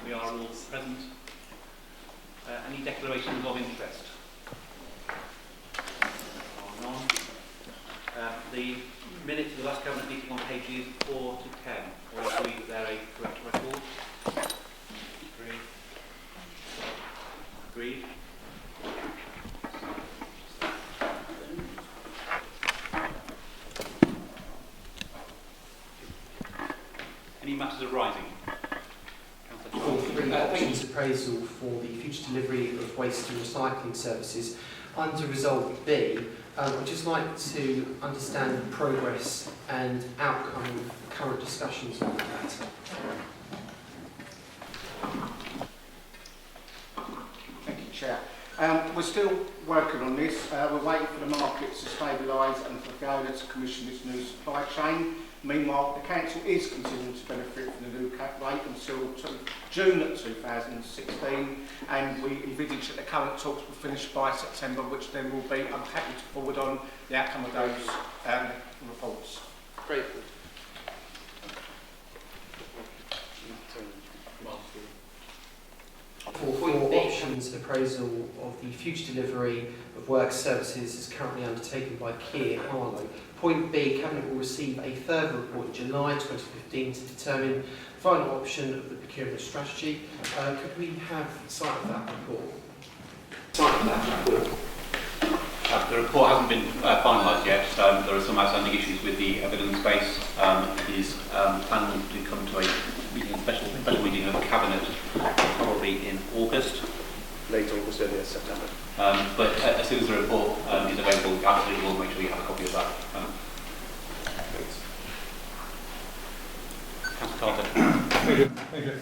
We are all present. Any declarations of interest? None. The minutes of the last Cabinet meeting on pages 4 to 10. All agree that they're a correct record? Agreed. Any matters arising? Options appraisal for the future delivery of waste and recycling services. Under Result B, I'd just like to understand the progress and outcome of current discussions on that. Thank you, Chair. We're still working on this. We're waiting for the markets to stabilise and for Gallagher to commission its new supply chain. Meanwhile, the Council is continuing to benefit from the new cap rate until June 2016, and we envisage that the current talks will finish by September, which then will be, I'm happy to forward on the outcome of those reports. Great. For options appraisal of the future delivery of work services is currently undertaken by Keir Harlow. Point B, Cabinet will receive a further report in July 2015 to determine the final option of the procurement strategy. Could we have sight of that report? The report hasn't been finalised yet. There are some outstanding issues with the evidence base. It is planned to come to a special meeting of the Cabinet probably in August. Late August, early September. But as soon as the report is available, absolutely we'll make sure you have a copy of that. Councillor Carter. Thank you.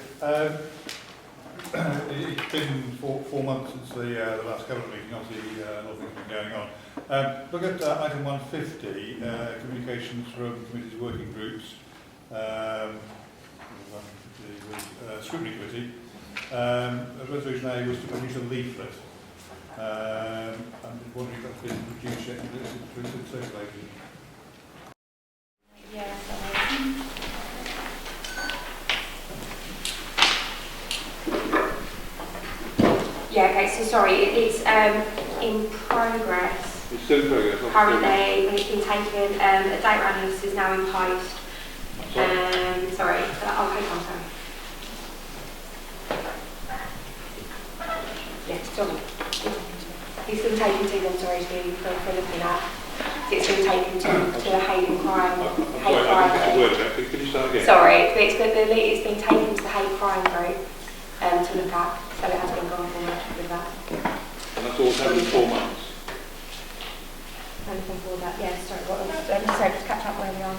It's been 4 months since the last Cabinet meeting. Obviously, a lot of things have been going on. Look at item 150, communications from committees, working groups, scrutiny committee. Resolution A was to produce a leaflet. I'm wondering if that's been produced yet and it's been circulated. Yeah, yeah, okay, so sorry, it's in progress. It's still in progress. Currently, when it's been taken, a data analysis is now in post. Sorry, I'll take on, sorry. Yeah, sorry. It's been taken to them, sorry, for looking at. It's been taken to the hate crime. Can you start again? Sorry, it's been taken to the hate crime group to look at, so it has been gone forward with that. And that's all happened in 4 months? Anything for that, yeah, sorry, what else? Sorry, just catch up where we are.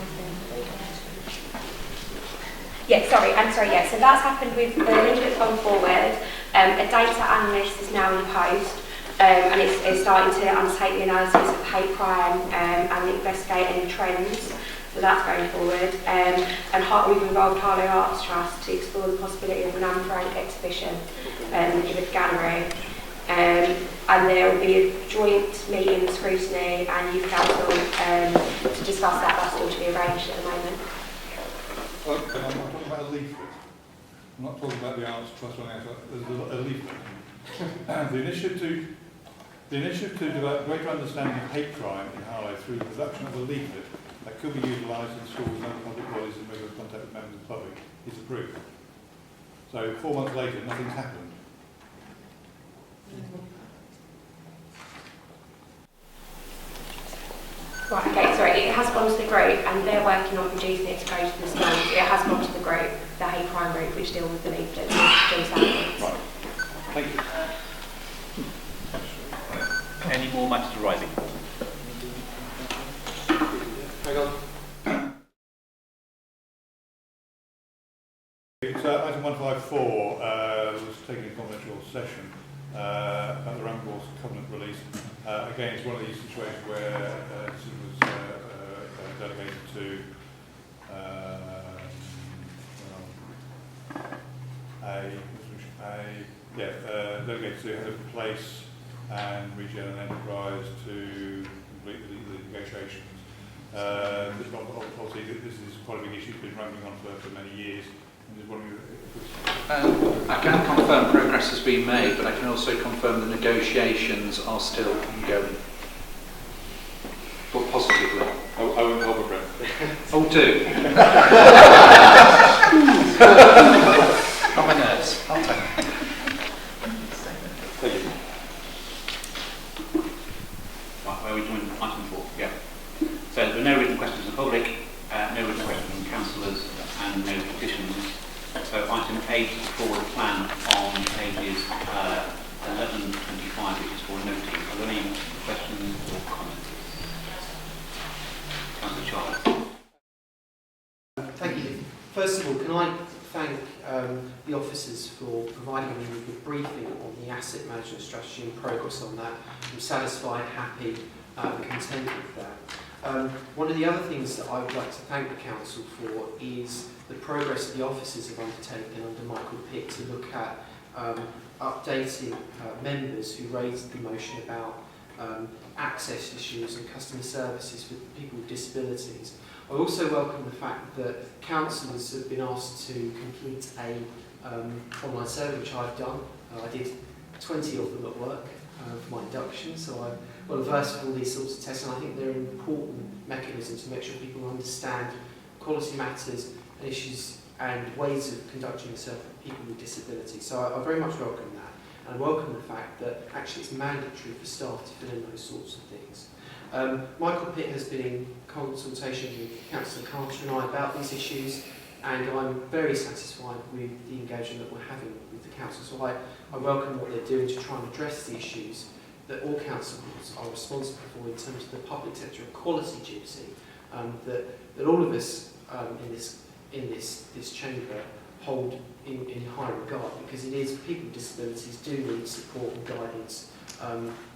Yeah, sorry, yeah, so that's happened with the link that's gone forward. A data analyst is now in post, and it's starting to undertake the analysis of hate crime and investigate any trends. So that's going forward. And we've involved Harlow Arts Trust to explore the possibility of an Anne Frank exhibition in the gallery. And there will be a joint meeting with Scrutiny and Youth Council to discuss that. That's still to be arranged at the moment. Well, I'm not talking about a leaflet. I'm not talking about the Arts Trust or anything. There's a leaflet. The initiative to develop greater understanding of hate crime in Harlow through the production of a leaflet that could be utilised in schools and other public bodies in regular contact with members of the public is approved. So 4 months later, nothing's happened. Right, okay, sorry, it has gone to the group and they're working on producing it to go to the schools. It has gone to the group, the hate crime group, which deal with the leaflets. Right. Thank you. Any more matters arising? Hang on. It's item 154 was taken in confidential session about the Rambles covenant release. Again, it's one of these situations where this was delegated to delegated to head of place and Regen and Enterprise to complete the negotiations. Obviously, this is quite a big issue. It's been rambling on for many years. I'm just wondering I can confirm progress has been made, but I can also confirm the negotiations are still ongoing. But positively. I won't hold my breath. Oh, do. Not my nerves. I'll take it. Thank you. Right, where are we doing item 4? Yeah. So there were no written questions from the public, no written questions from councillors, and no petitions. So item 8 for the plan on pages 11 and 25, which is for noting. Are there any questions or comments? Councillor Charles. Thank you. First of all, can I thank the officers for providing me with a briefing on the asset management strategy and progress on that. I'm satisfied, happy, and content with that. One of the other things that I would like to thank the council for is the progress that the officers have undertaken under Michael Pitt to look at updating members who raised the motion about access issues and customer services for people with disabilities. I also welcome the fact that councillors have been asked to complete a online survey, which I've done. I did 20 of them at work for my induction, so I'm well versed with all these sorts of tests, and I think they're an important mechanism to make sure people understand quality matters and issues and ways of conducting yourself with people with disabilities. So I very much welcome that, and I welcome the fact that actually it's mandatory for staff to fill in those sorts of things. Michael Pitt has been in consultation with Councillor Carter and I about these issues, and I'm very satisfied with the engagement that we're having with the council. So I welcome what they're doing to try and address the issues that all councils are responsible for in terms of the public sector equality duty that all of us in this chamber hold in high regard, because it is people with disabilities do need support and guidance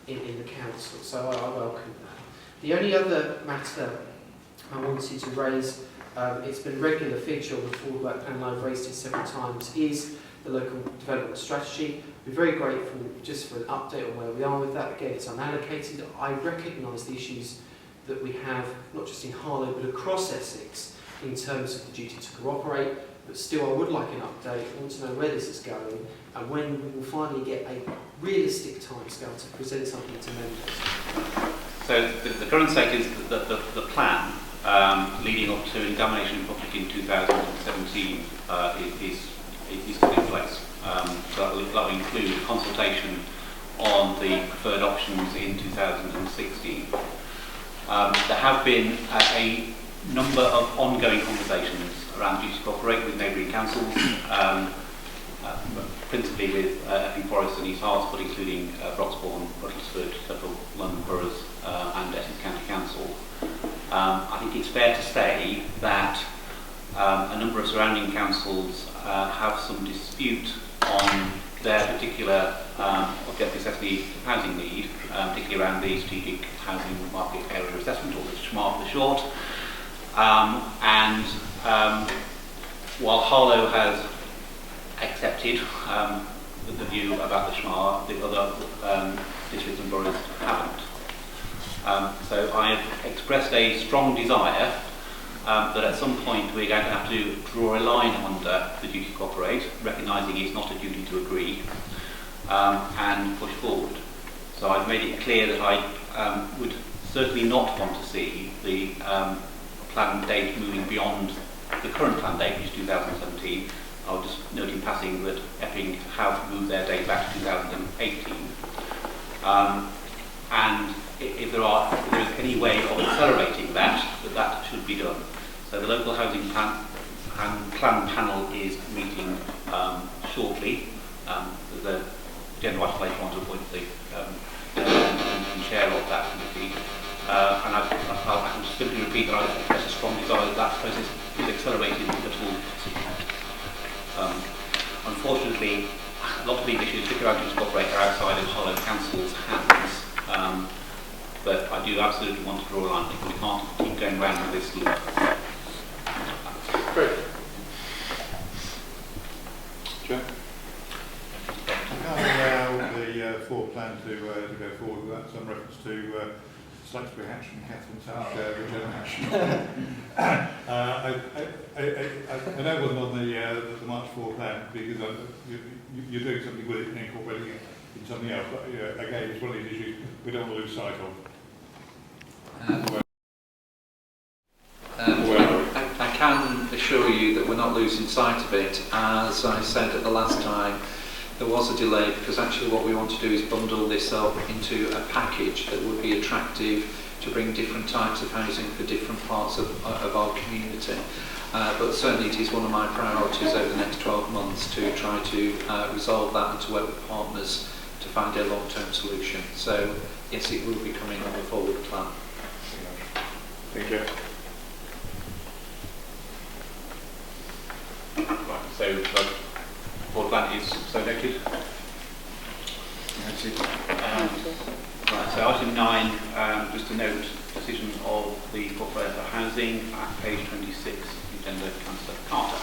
in the council. So I welcome that. The only other matter I wanted to raise, it's been a regular feature of the forward work plan, and I've raised it several times, is the local development strategy. We're very grateful just for an update on where we are with that. Again, it's unallocated. I recognise the issues that we have, not just in Harlow, but across Essex, in terms of the duty to cooperate, but still I would like an update. I want to know where this is going and when we will finally get a realistic timescale to present something to members. So the current state is that the plan leading up to examination in public in 2017 is still in place. So that will include consultation on the preferred options in 2016. There have been a number of ongoing conversations around duty to cooperate with neighbouring councils, principally with Epping Forest and East Herts, but including Broxbourne, Ruttlesford, several London boroughs and Essex County Council. I think it's fair to say that a number of surrounding councils have some dispute on their particular objective assessment housing need, particularly around the strategic housing market area assessment, or the SMART for the short. While Harlow has accepted the view about the SMART, the other districts and boroughs haven't. So I have expressed a strong desire that at some point we're going to have to draw a line under the duty to cooperate, recognising it's not a duty to agree, and push forward. So I've made it clear that I would certainly not want to see the planned date moving beyond the current planned date, which is 2017. I'll just note in passing that Epping have moved their date back to 2018. And if there is any way of accelerating that should be done. So the local housing plan panel is meeting shortly. There's a general item later on to appoint the chair of that committee. And I can simply repeat that I express a strong desire that that process is accelerated if at all possible. Unfortunately, a lot of these issues, particularly around duty to cooperate, are outside of Harlow Council's hands. But I do absolutely want to draw a line. We can't keep going round with this loop. Great. Joe? I can't allow the floor plan to go forward without some reference to such reaction, Catherine, such regeneration. I know it wasn't on the March 4 plan because you're doing something with it and incorporating it in something else, but again, it's one of these issues we don't want to lose sight of. I can assure you that we're not losing sight of it. As I said at the last time, there was a delay because actually what we want to do is bundle this up into a package that would be attractive to bring different types of housing for different parts of our community. But certainly it is one of my priorities over the next 12 months to try to resolve that and to work with partners to find a long-term solution. So yes, it will be coming on the forward plan. Thank you. Right, so the board plan is so noted. Right, so item 9, just a note, decision of the portfolio for housing at page 26, agenda, Councillor Carter.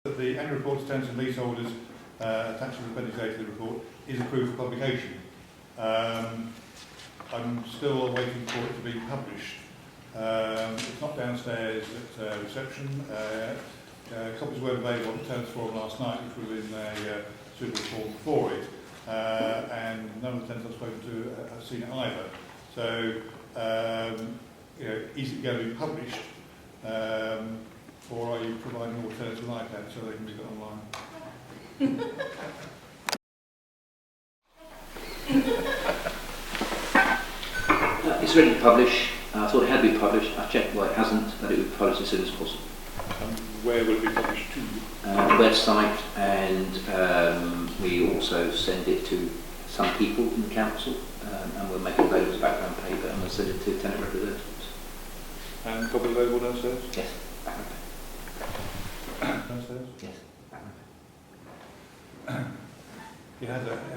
The annual report to tenants and leaseholders attached to the appendix A to the report is approved for publication. I'm still waiting for it to be published. It's not downstairs at reception. Copies were available on the tenants forum last night, which was in a suitable form for it, and none of the tenants I've spoken to have seen it either. So, is it going to be published, or are you providing all tenants with iPads so they can read it online? It's ready to publish. I thought it had been published. I checked why it hasn't, but it will be published as soon as possible. Where will it be published to? Website, and we also send it to some people in the council, and we'll make it available as background paper, and we'll send it to tenant representatives. And copy available downstairs? Yes, background paper. Downstairs? Yes, background paper. It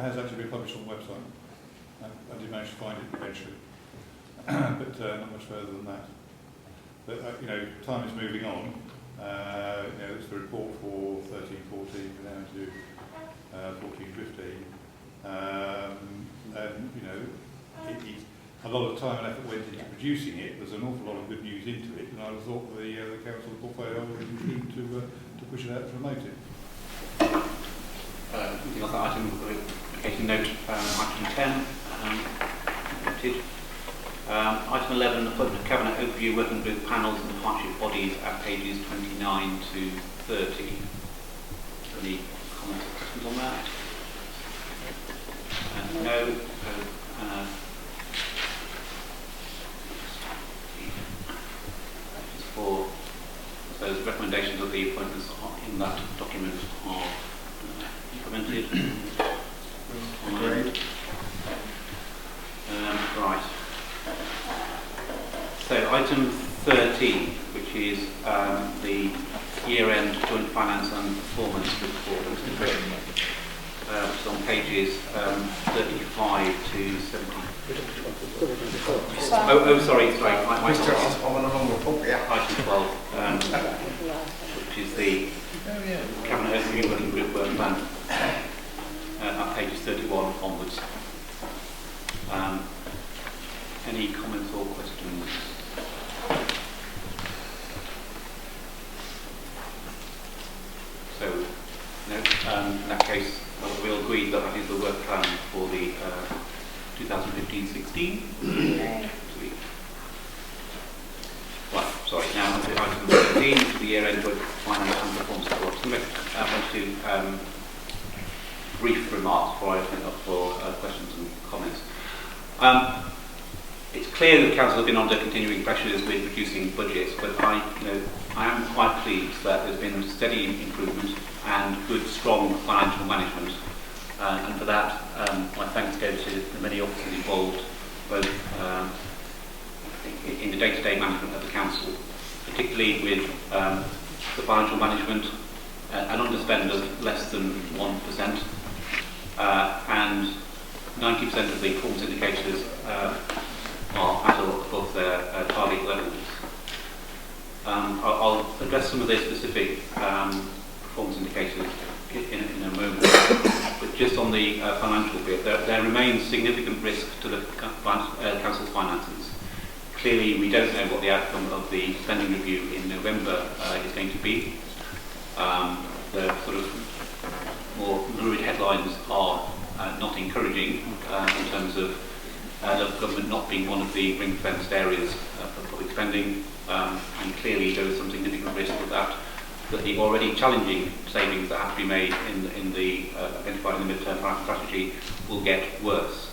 has actually been published on the website. I did manage to find it eventually, but not much further than that. But time is moving on. It's the report for 13-14 down to 14-15, and a lot of time and effort went into producing it. There's an awful lot of good news into it, and I thought the council portfolio was keen to push it out and promote it. Anything else that item? Occasion note, item 10, noted. Item 11, appointment of Cabinet Overview Working Group panels and partnership bodies at pages 29 to 30. Any comments or questions on that? No. For those recommendations of the appointments in that document are implemented. Right. So item 13, which is the year-end joint finance and performance report, which is on pages 35 to 70. Sorry. Item 12, which is the Cabinet Overview Working Group Work Plan, at pages 31 onwards. Any comments or questions? So, no. In that case, we'll agree that that is the work plan for the 2015-16. Right, sorry. Now to item 13, which is the year-end joint finance and performance report. I want to brief remarks before I open it up for questions and comments. It's clear that the council has been under continuing pressures with reducing budgets, but I am quite pleased that there's been steady improvement and good, strong financial management. And for that, my thanks go to the many officers involved, both in the day-to-day management of the council, particularly with the financial management, an underspend of less than 1%, and 90% of the performance indicators are at or above their target levels. I'll address some of the specific performance indicators in a moment. But just on the financial bit, there remains significant risk to the council's finances. Clearly, we don't know what the outcome of the spending review in November is going to be. The sort of more lurid headlines are not encouraging in terms of local government not being one of the ring-fenced areas for public spending, and clearly there is some significant risk of that the already challenging savings that have to be made in the identified in the mid-term financial strategy will get worse.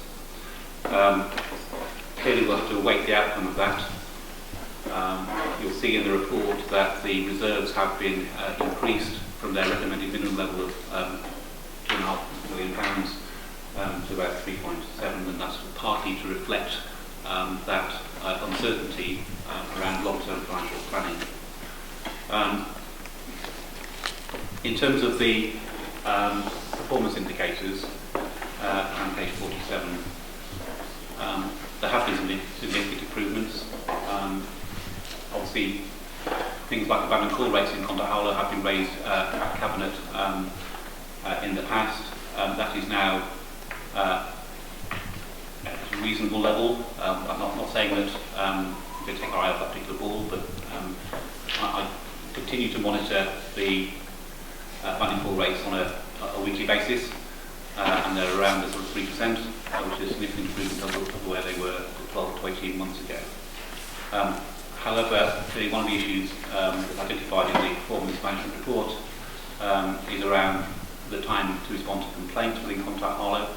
Clearly we'll have to await the outcome of that. You'll see in the report that the reserves have been increased from their recommended minimum level of £2.5 million to about 3.7, and that's partly to reflect that uncertainty around long-term financial planning. In terms of the performance indicators, on page 47, there have been some significant improvements. Obviously, things like abandoned call rates in contact Harlow have been raised at Cabinet in the past. That is now at a reasonable level. I'm not saying that we're going to take our eye off that particular ball, but I continue to monitor the abandoned call rates on a weekly basis, and they're around the sort of 3%, which is a significant improvement over where they were 12 to 18 months ago. However, clearly one of the issues that's identified in the performance management report is around the time to respond to complaints within Contact Harlow.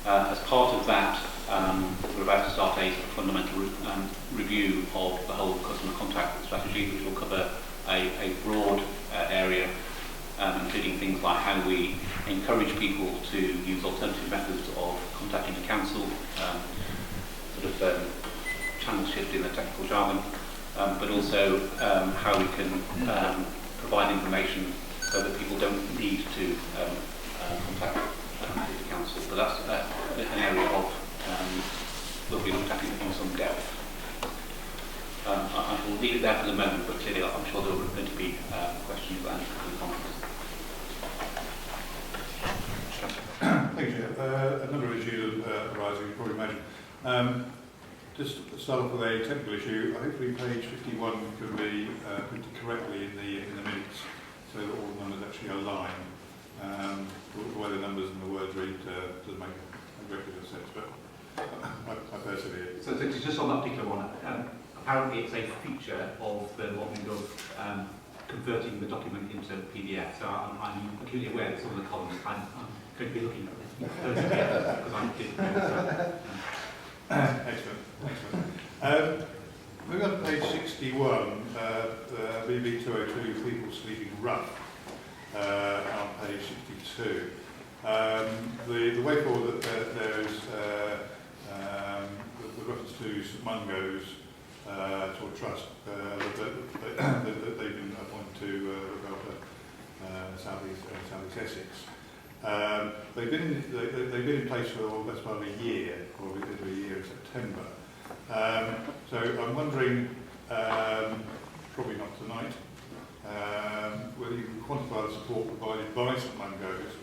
As part of that, we're about to start a fundamental review of the whole customer contact strategy, which will cover a broad area, including things like how we encourage people to use alternative methods of contacting the council, channel shift in the technical jargon, but also how we can provide information so that people don't need to contact the council. But that's an area of will be looked at in some depth. I will leave it there for the moment, but clearly I'm sure there are going to be questions and comments. Thank you. A number of issues arising, you probably imagine. Just to start off with a technical issue, hopefully page 51 can be printed correctly in the minutes so that all the numbers actually align. The way the numbers and the words read doesn't make a great deal of sense, but I persevere. So just on that particular one, apparently it's a feature of the modelling of converting the document into PDF, so I'm acutely aware that some of the columns I'm going to be looking at because I didn't know. Excellent. Moving on to page 61, BB 202, people sleeping rough, on page 62. The way forward, there is the reference to St Mungo's sort of trust that they've been appointed to look after South East Essex. They've been in place for the best part of a year, probably a year in September. So I'm wondering, probably not tonight, whether you can quantify the support provided by St Mungo's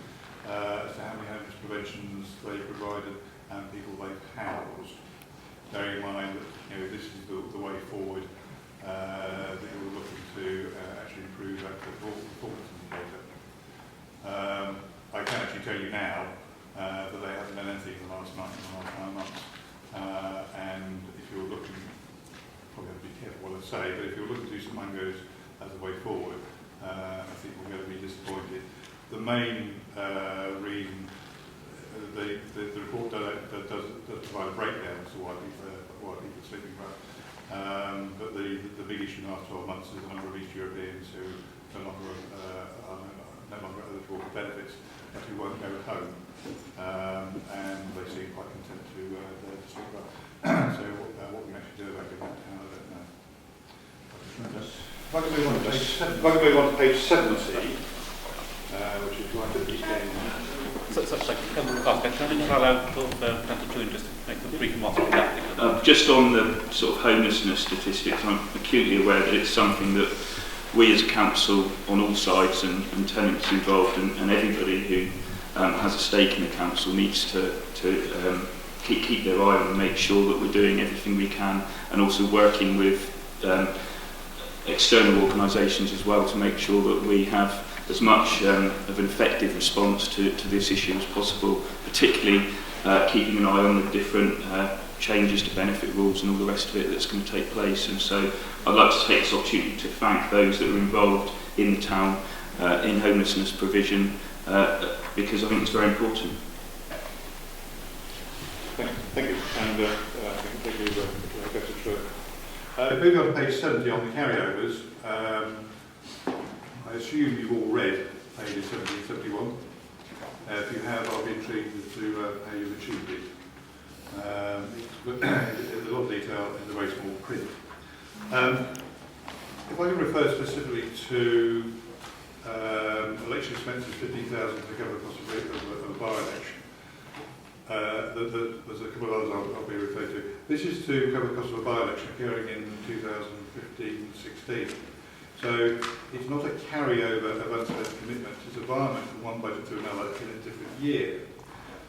as to how many homeless preventions they provided and people they've housed. Bearing in mind that this is the way forward, that you're looking to actually improve that performance indicator. I can actually tell you now that they haven't done anything in the last 9 months. And if you're looking, probably have to be careful what I say, but if you're looking to St Mungo's as a way forward, I think we're going to be disappointed. The main reason, the report does provide a breakdown as to why people are sleeping rough. But the big issue in the last 12 months is the number of East Europeans who no longer eligible for benefits and who won't go home. And they seem quite content to sleep rough. So what we can actually do about that, I don't know. If I can move on to page 70, which is right at the end. Can I just allow Councillor Twin just to make a brief remark on that? Just on the sort of homelessness statistics, I'm acutely aware that it's something that we as a council on all sides and tenants involved and everybody who has a stake in the council needs to keep their eye on and make sure that we're doing everything we can, and also working with external organisations as well to make sure that we have as much of an effective response to this issue as possible, particularly keeping an eye on the different changes to benefit rules and all the rest of it that's going to take place. And so I'd like to take this opportunity to thank those that are involved in the town in homelessness provision, because I think it's very important. Thank you. And thank you, Professor Schroeder. Moving on to page 70 on the carryovers, I assume you've all read pages 70 and 71. If you have, I'll be intrigued as to how you've achieved it. There's a lot of detail in the very small print. If I can refer specifically to election expenses, 15,000 to cover the cost of a by-election. There's a couple of others I'll be referred to. This is to cover the cost of a by-election occurring in 2015-16. So it's not a carryover of unspent commitments, it's a environment from one budget to another in a different year.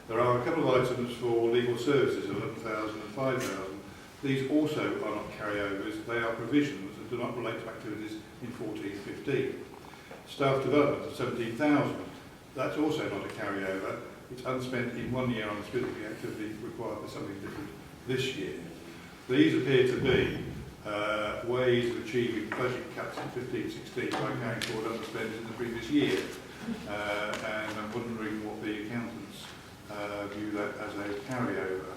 There are a couple of items for legal services, 11,000 and 5,000. These also are not carryovers, they are provisions and do not relate to activities in 14-15. Staff development of 17,000, that's also not a carryover. It's unspent in 1 year on a specific activity required for something different this year. These appear to be ways of achieving budget cuts in 15-16 by carrying forward underspend in the previous year. And I'm wondering what the accountants view that as a carryover.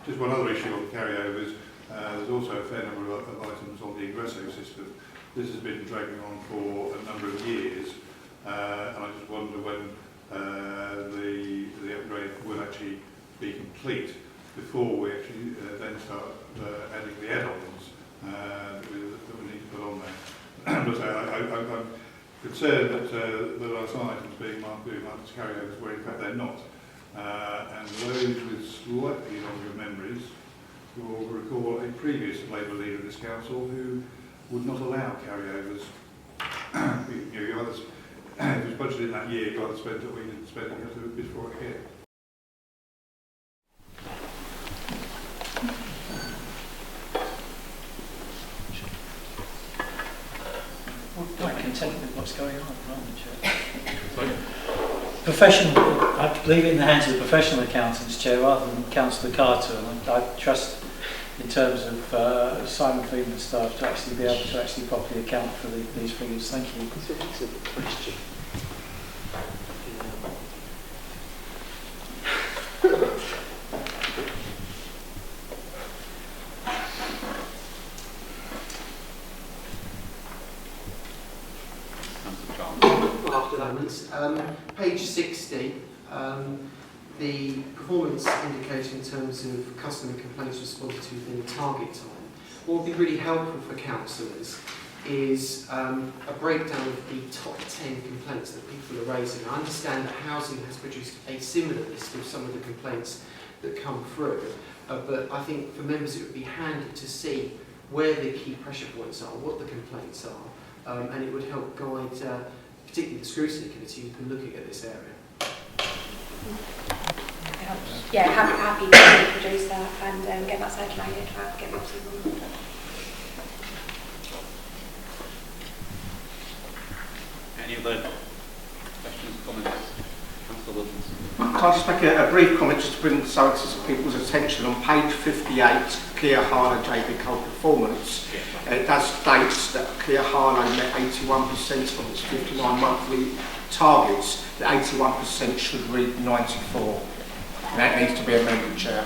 Just one other issue on the carryovers, there's also a fair number of items on the Ingresso system. This has been dragging on for a number of years, and I just wonder when the upgrade will actually be complete before we actually then start adding the add-ons that we need to put on there. But I'm concerned that there are some items being marked as carryovers where in fact they're not. And those with slightly longer memories will recall a previous Labour leader of this council who would not allow carryovers. You either, if it was budgeted that year, you either spent it or you didn't spend it, you have to do it before it again. We're quite content with what's going on at the moment, Chair. Professional, I have to leave it in the hands of the professional accountants, Chair, rather than Councillor Carter. And I trust, in terms of Simon Freeman's staff, to actually be able to actually properly account for these figures. Thank you. That's an excellent question. Page 60, the performance indicator in terms of customer complaints responded to within the target time. What would be really helpful for councillors is a breakdown of the top 10 complaints that people are raising. I understand that housing has produced a similar list of some of the complaints that come through, but I think for members it would be handy to see where the key pressure points are, what the complaints are, and it would help guide particularly the scrutiny committee who's been looking at this area. Yeah, happy to produce that and get that circulated, get the officers. Any other questions, comments? Councillor Wilkins. Can I just make a brief comment just to bring some of people's attention on page 58, Kia Harlow JB Cole performance. It does state that Kia Harlow met 81% of its 59 monthly targets. The 81% should read 94. And that needs to be amended, Chair.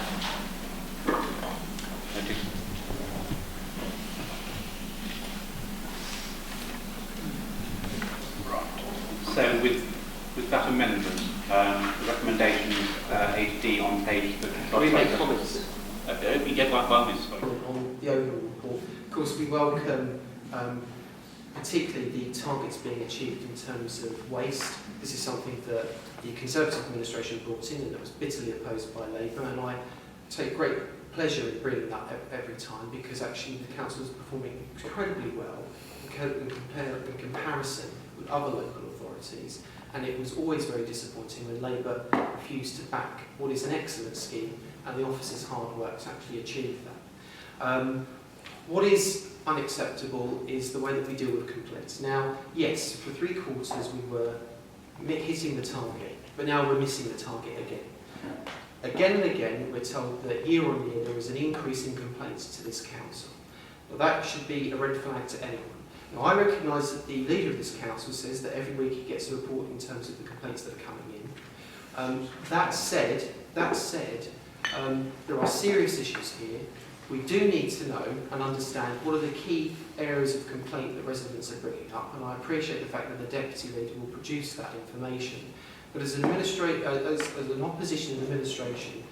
Thank you. Right. So with that amendment, the recommendation HD on page 35. Can we make comments? We get by bonus. On the overall report, of course, we welcome particularly the targets being achieved in terms of waste. This is something that the Conservative administration brought in and that was bitterly opposed by Labour, and I take great pleasure in bringing that every time because actually the council is performing incredibly well in in comparison with other local authorities, and it was always very disappointing when Labour refused to back what is an excellent scheme and the office's hard work to actually achieve that. What is unacceptable is the way that we deal with complaints. Now, yes, for 3 quarters we were hitting the target, but now we're missing the target again. Again and again, we're told that year on year there is an increase in complaints to this council. Well, that should be a red flag to anyone. Now, I recognise that the leader of this council says that every week he gets a report in terms of the complaints that are coming in. That said, there are serious issues here. We do need to know and understand what are the key areas of complaint that residents are bringing up, and I appreciate the fact that the deputy leader will produce that information. But as an opposition administration,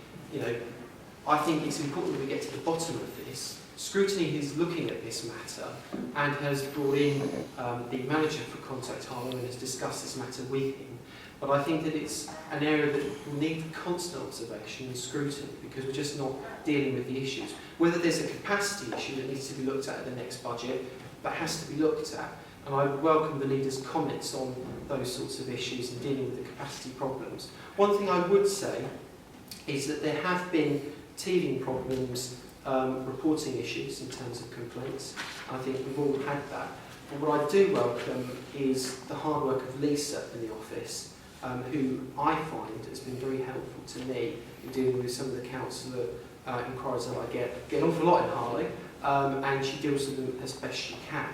I think it's important that we get to the bottom of this. Scrutiny is looking at this matter and has brought in the manager for Contact Harlow and has discussed this matter with him. But I think that it's an area that will need constant observation and scrutiny because we're just not dealing with the issues. Whether there's a capacity issue that needs to be looked at the next budget, that has to be looked at. And I would welcome the leader's comments on those sorts of issues and dealing with the capacity problems. One thing I would say is that there have been teething problems, reporting issues in terms of complaints. I think we've all had that. But what I do welcome is the hard work of Lisa in the office, who I find has been very helpful to me in dealing with some of the councillor inquiries that I get an awful lot in Harlow, and she deals with them as best she can.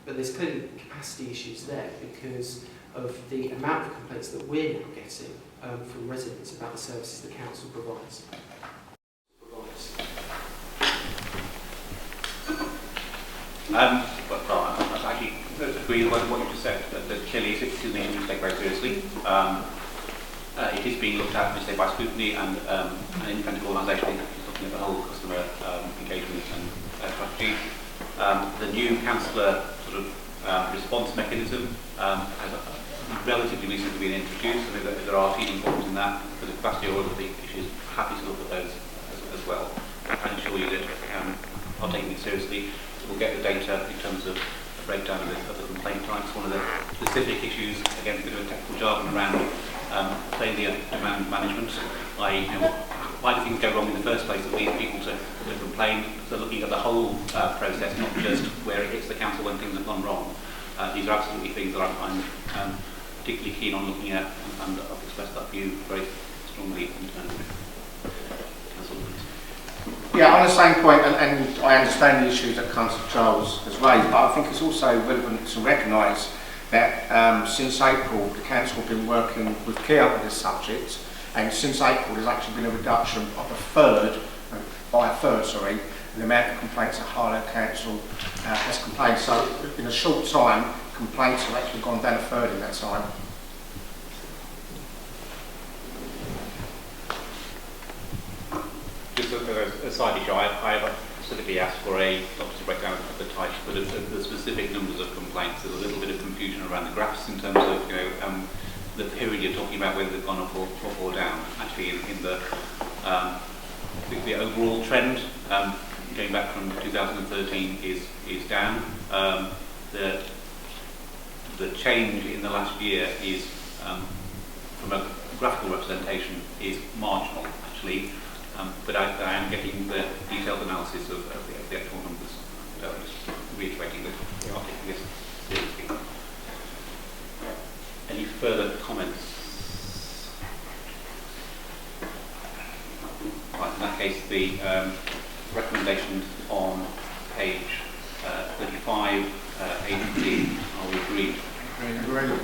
But there's clearly capacity issues there because of the amount of complaints that we're now getting from residents about the services the council provides. I actually agree with what you just said, that clearly it's an issue we take very seriously. It is being looked at, by scrutiny, and an independent organisation is looking at the whole customer engagement and strategy. The new councillor response mechanism has relatively recently been introduced, so there are teething problems in that, but the capacity or other issues, happy to look at those as well. I can assure you that are taking it seriously. We'll get the data in terms of a breakdown of the complaint types. One of the specific issues, again, a bit of a technical jargon around failure demand management, i.e., why do things go wrong in the first place that leads people to complain? So looking at the whole process, not just where it hits the council when things have gone wrong. These are absolutely things that I'm particularly keen on looking at, and I've expressed that view very strongly in terms of council. Yeah, on the same point, and I understand the issues that Councillor Charles has raised, but I think it's also relevant to recognise that since April, the council have been working with care on this subject, and since April there's actually been a reduction of by a third, the amount of complaints that Harlow Council has complained. So in a short time, complaints have actually gone down a third in that time. Just a side issue, I have specifically asked for a breakdown of the types, but the specific numbers of complaints. There's a little bit of confusion around the graphs in terms of the period you're talking about, whether they've gone up or down. Actually, in the overall trend, going back from 2013 is down. The change in the last year is, from a graphical representation, is marginal actually. But I am getting the detailed analysis of the actual numbers. So I'm just reiterating that we are taking this seriously. Any further comments? Right, in that case, the recommendations on page 35, A and D, are we agreed? Agreed.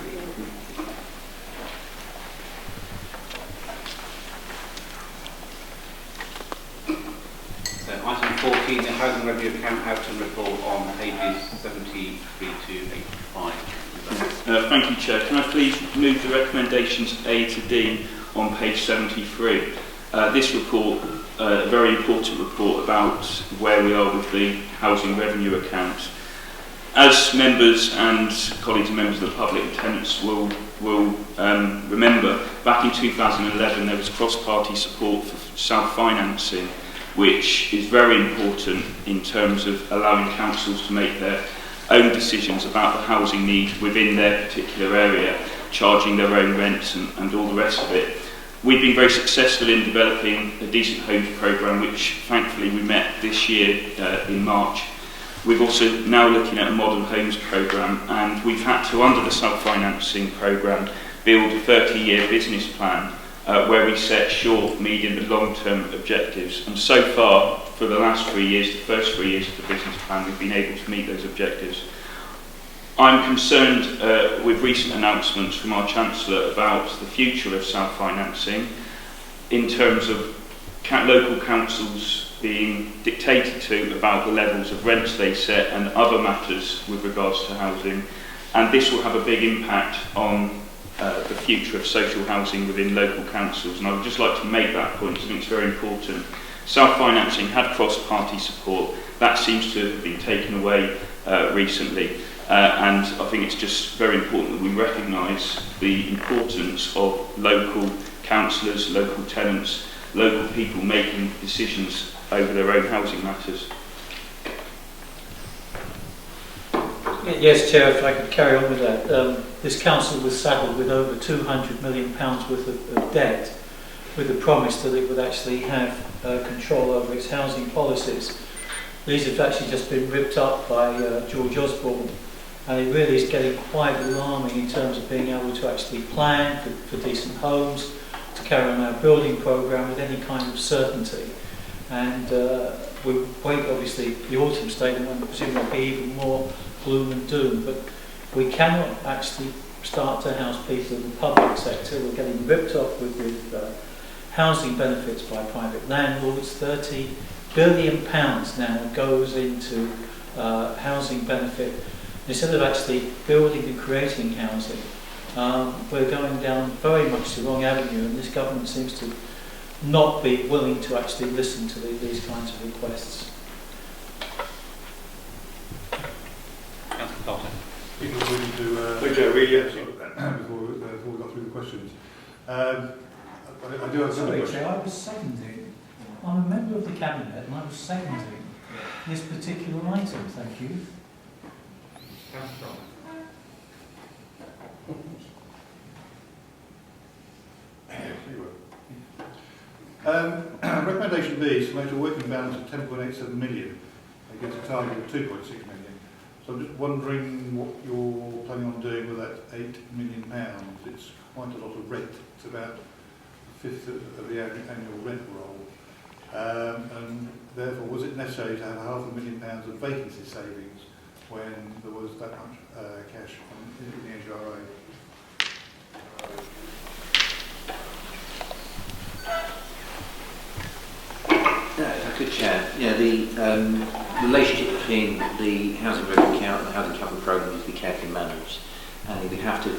So item 14, the housing revenue account outcome report on pages 73 to 85. Thank you, Chair. Can I please move the recommendations A to D on page 73? This report, a very important report about where we are with the housing revenue account. As members and colleagues and members of the public and tenants will remember, back in 2011 there was cross-party support for self-financing, which is very important in terms of allowing councils to make their own decisions about the housing need within their particular area, charging their own rents and all the rest of it. We've been very successful in developing a decent homes programme, which thankfully we met this year in March. We're also now looking at a modern homes programme, and we've had to, under the self-financing programme, build a 30-year business plan where we set short, medium and long-term objectives. And so far, for the last 3 years, the first 3 years of the business plan, we've been able to meet those objectives. I'm concerned with recent announcements from our Chancellor about the future of self-financing in terms of local councils being dictated to about the levels of rents they set and other matters with regards to housing, and this will have a big impact on the future of social housing within local councils. And I would just like to make that point. I think it's very important. Self-financing had cross-party support. That seems to have been taken away recently. And I think it's just very important that we recognise the importance of local councillors, local tenants, local people making decisions over their own housing matters. Yes, Chair, if I could carry on with that. This council was saddled with over £200 million worth of debt, with the promise that it would actually have control over its housing policies. These have actually just been ripped up by George Osborne, and it really is getting quite alarming in terms of being able to actually plan for decent homes, to carry on our building programme with any kind of certainty. And we wait, obviously, the autumn statement, and presume there'll be even more gloom and doom, but we cannot actually start to house people in the public sector. We're getting ripped off with housing benefits by private landlords. £30 billion now goes into housing benefit. Instead of actually building and creating housing, we're going down very much the wrong avenue, and this government seems to not be willing to actually listen to these kinds of requests. Councillor Carter. People willing to before we got through the questions. I do have some Sorry, questions. Chair, I was seconding. I'm a member of the Cabinet and I was seconding this particular item, thank you. Recommendation B is to make a working balance of 10.87 million against a target of 2.6 million. So I'm just wondering what you're planning on doing with that £8 million. It's quite a lot of rent. It's about a fifth of the annual rent roll. And therefore, was it necessary to have £500,000 of vacancy savings when there was that much cash in the NGRA? If I could, Chair. Yeah, the relationship between the housing revenue account and the housing capital programme needs to be carefully managed, and we have to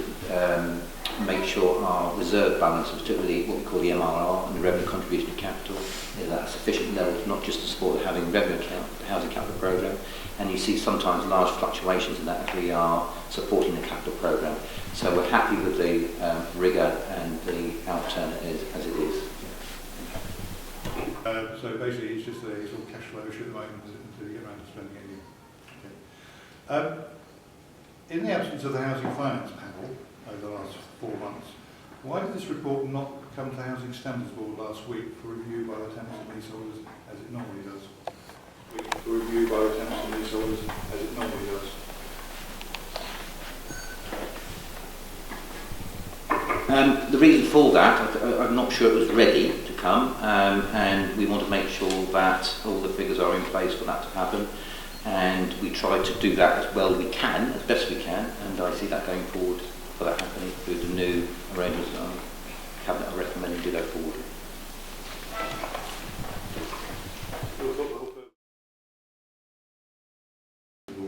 make sure our reserve balance, particularly what we call the MRR and the revenue contribution to capital, is at a sufficient level, not just to support the housing revenue account, the housing capital programme. And you see sometimes large fluctuations in that as we are supporting the capital programme. So we're happy with the rigour and the outturn as it is. So basically it's just a sort of cash flow issue at the moment until you get around to spending it. Okay. In the absence of the Housing Finance Panel over the last 4 months, why did this report not come to the Housing Standards Board last week for review by the tenants and leaseholders as it normally does? For review by the tenants and leaseholders as it normally does. The reason for that, I'm not sure it was ready to come, and we want to make sure that all the figures are in place for that to happen, and we try to do that as well as we can, as best we can, and I see that going forward for that happening through the new arrangements that our Cabinet are recommending to go forward.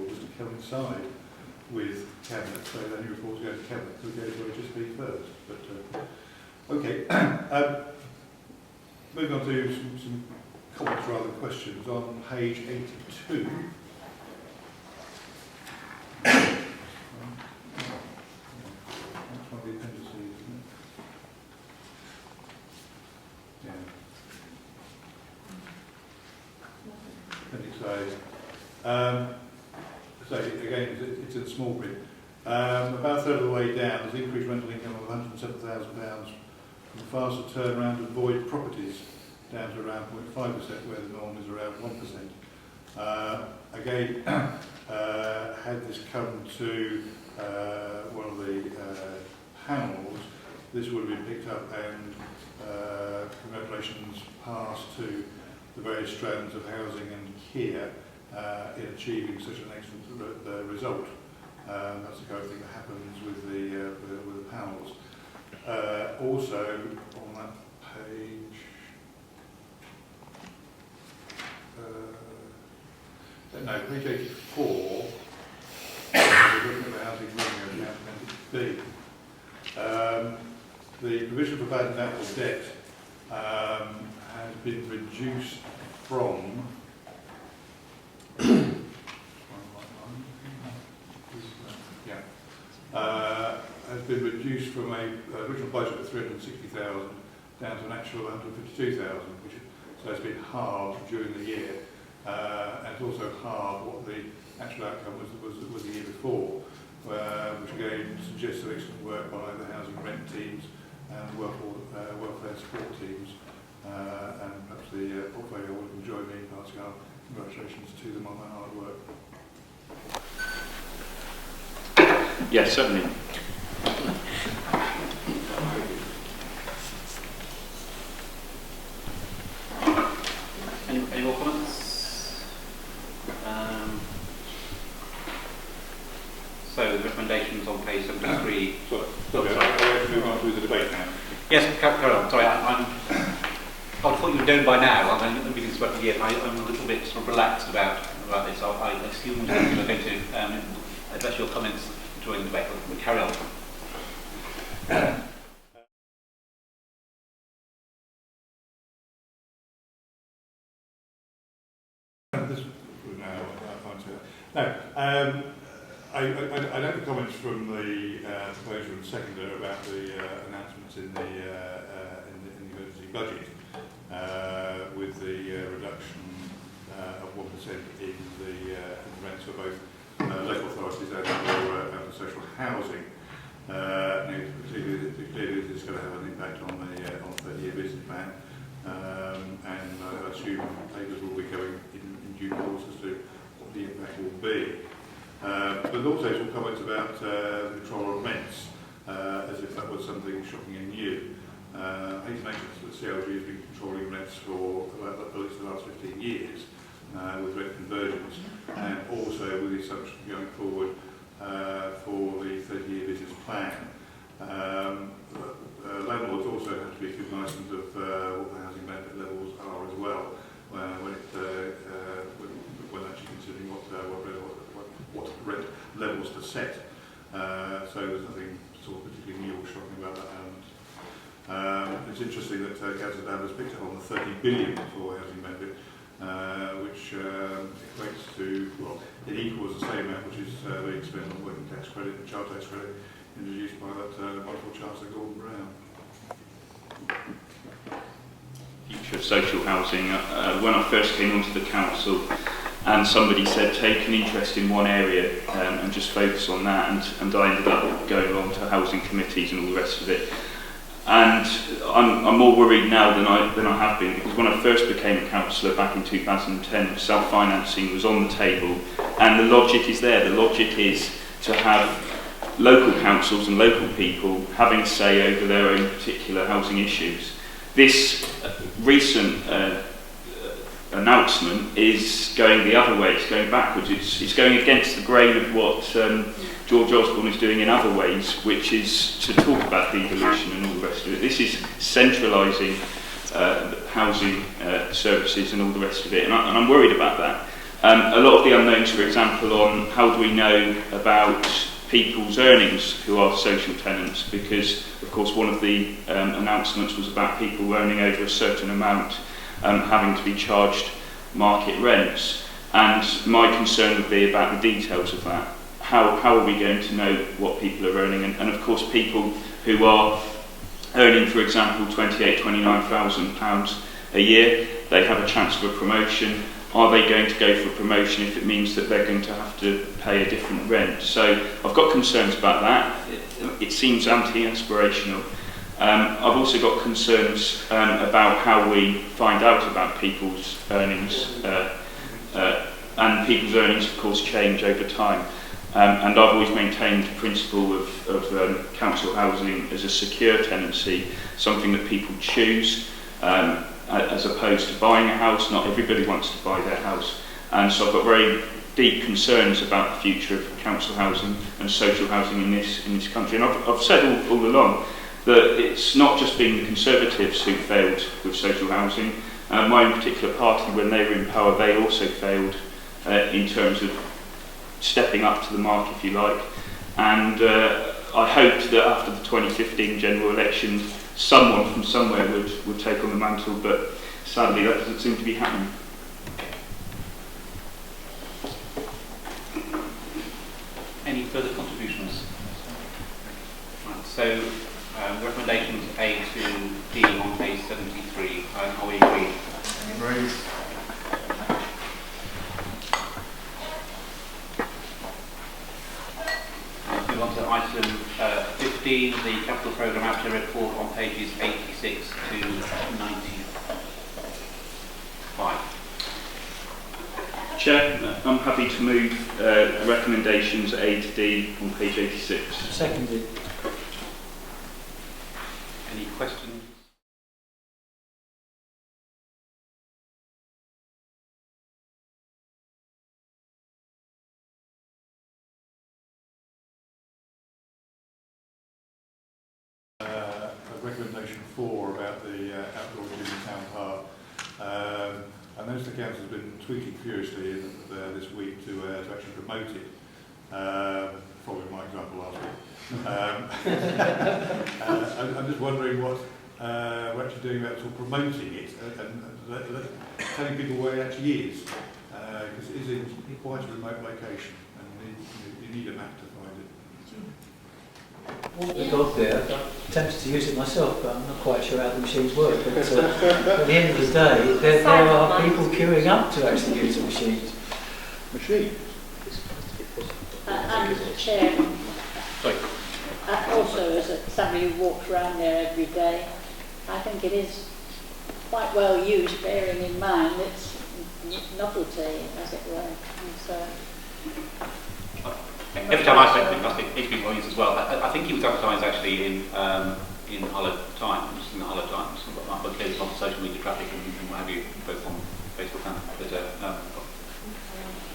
Just to coincide with Cabinet, so any reports go to Cabinet, so we go to HSB first. But okay, moving on to some comments rather than questions on page 82. That's one of the appendices, isn't it? Yeah. Appendix A. So again, it's in the small print. About a third of the way down, there's increased rental income of £107,000 from faster turnaround of void properties down to around 0.5%, where the norm is around 1%. Again, had this come to one of the panels, this would have been picked up and congratulations passed to the various strands of housing and care in achieving such an excellent result. That's the kind of thing that happens with the panels. Also, on that page, page 84, we're looking at the housing revenue account B. The provision for bad and doubtful debt has been reduced from has been reduced from a original budget of 360,000 down to an actual 152,000, which so it's been halved during the year, and it's also halved what the actual outcome was the year before, which again suggests some excellent work by the housing rent teams and welfare support teams, and perhaps the portfolio will enjoy me passing our congratulations to them on their hard work. Yes, certainly. Any more comments? So the recommendations on page 73. Sorry, I'll move on through the debate now. Yes, carry on. Sorry, I thought you were done by now. I'm giving this work again. I'm a little bit sort of relaxed about this. I assumed you were going to address your comments during the debate. We'll carry on. I note the comments from the proposer and seconder about the announcements in the emergency budget with the reduction of 1% in the rents for both local authorities and for social housing. Clearly this is going to have an impact on the 30-year business plan, and I assume papers will be going in due course as to what the impact will be. But also some comments about the control of rents, as if that was something shocking and new. I hate to mention that the CLG has been controlling rents for at least the last 15 years with rent conversions, and also with the assumption going forward for the 30-year business plan. Landlords also have to be cognizant of what the housing benefit levels are as well, when actually considering what rent levels to set. So there's nothing sort of particularly new or shocking about that element. It's interesting that Councillor Dan has picked up on the 30 billion for housing benefit, which equates to, well, it equals the same amount which is being spent on working tax credit and child tax credit introduced by that wonderful Chancellor Gordon Brown. Future of social housing. When I first came onto the council, and somebody said take an interest in one area and just focus on that, and I ended up going on to housing committees and all the rest of it. And I'm more worried now than I have been, because when I first became a councillor back in 2010, self-financing was on the table, and the logic is there. The logic is to have local councils and local people having a say over their own particular housing issues. This recent announcement is going the other way. It's going backwards. It's going against the grain of what George Osborne is doing in other ways, which is to talk about devolution and all the rest of it. This is centralising housing services and all the rest of it, and I'm worried about that. A lot of the unknowns, for example, on how do we know about people's earnings who are social tenants, because of course one of the announcements was about people earning over a certain amount having to be charged market rents, and my concern would be about the details of that. How are we going to know what people are earning? And of course people who are earning, for example, £28,000, £29,000 a year, they have a chance for a promotion, are they going to go for a promotion if it means that they're going to have to pay a different rent? So I've got concerns about that. It seems anti-aspirational. I've also got concerns about how we find out about people's earnings, and people's earnings, of course, change over time. And I've always maintained the principle of council housing as a secure tenancy, something that people choose, as opposed to buying a house. Not everybody wants to buy their house. And so I've got very deep concerns about the future of council housing and social housing in this country. And I've said all along that it's not just been the Conservatives who failed with social housing. My own particular party, when they were in power, they also failed in terms of stepping up to the mark, if you like. And I hoped that after the 2015 general election, someone from somewhere would take on the mantle, but sadly that doesn't seem to be happening. Any further contributions? Right, so recommendations A to D on page 73. Are we agreed? Agreed. Move on to item 15, the capital programme outcome report on pages 86 to 95. Chair, I'm happy to move recommendations A to D on page 86. Seconded. Any questions? A recommendation 4 about the outdoor gym in Town Park. I noticed the council has been tweaking furiously this week to actually promote it, following my example last week. I'm just wondering what we're actually doing about sort of promoting it and telling people where it actually is, because it is in quite a remote location and you need a map to find it. Walk the dog there. I'm tempted to use it myself, but I'm not quite sure how the machines work. But at the end of the day, there are people queuing up to actually use the machines. Machine? And Chair, Sorry. also as somebody who walks around there every day, I think it is quite well used, bearing in mind its novelty, as it were. And so, every time I speak to him, it's been well used as well. I think he was advertised actually in Harlow Times, but clearly lots of social media traffic and what have you, both on Facebook and Twitter.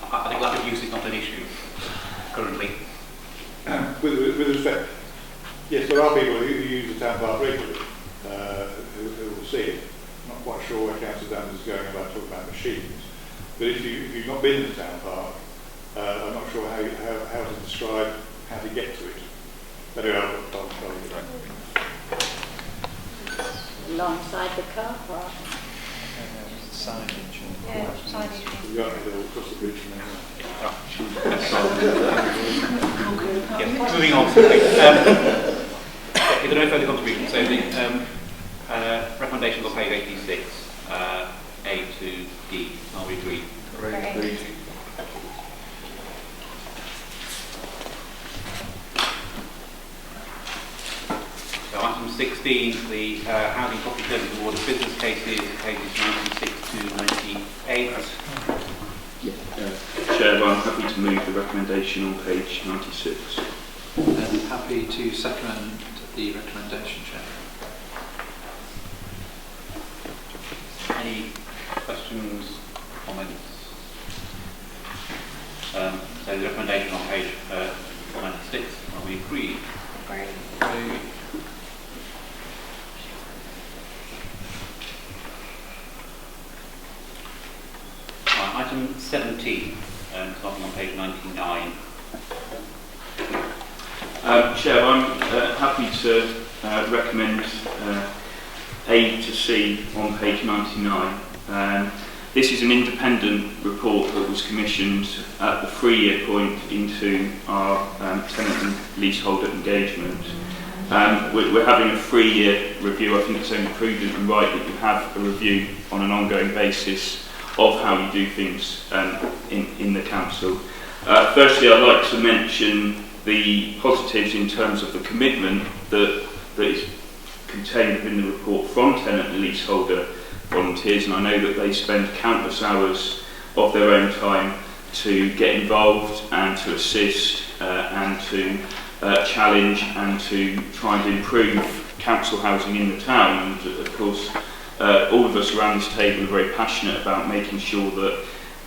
I think lack of use is not an issue currently. With respect, yes, there are people who use the town park regularly, who will see it. I'm not quite sure where Councillor Danvers is going about talking about machines, but if you've not been in the town park, I'm not sure how to describe how to get to it. Very well, alongside the car park. Signage. Yeah, signage. We've got to cross the bridge now. Yes, moving on. If there are no further contributions, so the recommendations on page 86, A to D, are we agreed? Agreed. So item 16, the Housing Property Service Award of Business Cases, pages 96 to 98. Chair, I'm happy to move the recommendation on page 96. And happy to second the recommendation, Chair. Any questions, comments? So the recommendation on page 96, are we agreed? Agreed. Item 17, starting on page 99. Chair, I'm happy to recommend A to C on page 99. This is an independent report that was commissioned at the 3-year point into our tenant and leaseholder engagement. We're having a 3-year review. I think it's only prudent and right that you have a review on an ongoing basis of how you do things in the council. Firstly, I'd like to mention the positives in terms of the commitment that is contained within the report from tenant and leaseholder volunteers, and I know that they spend countless hours of their own time to get involved and to assist and to challenge and to try and improve council housing in the town. And of course, all of us around this table are very passionate about making sure that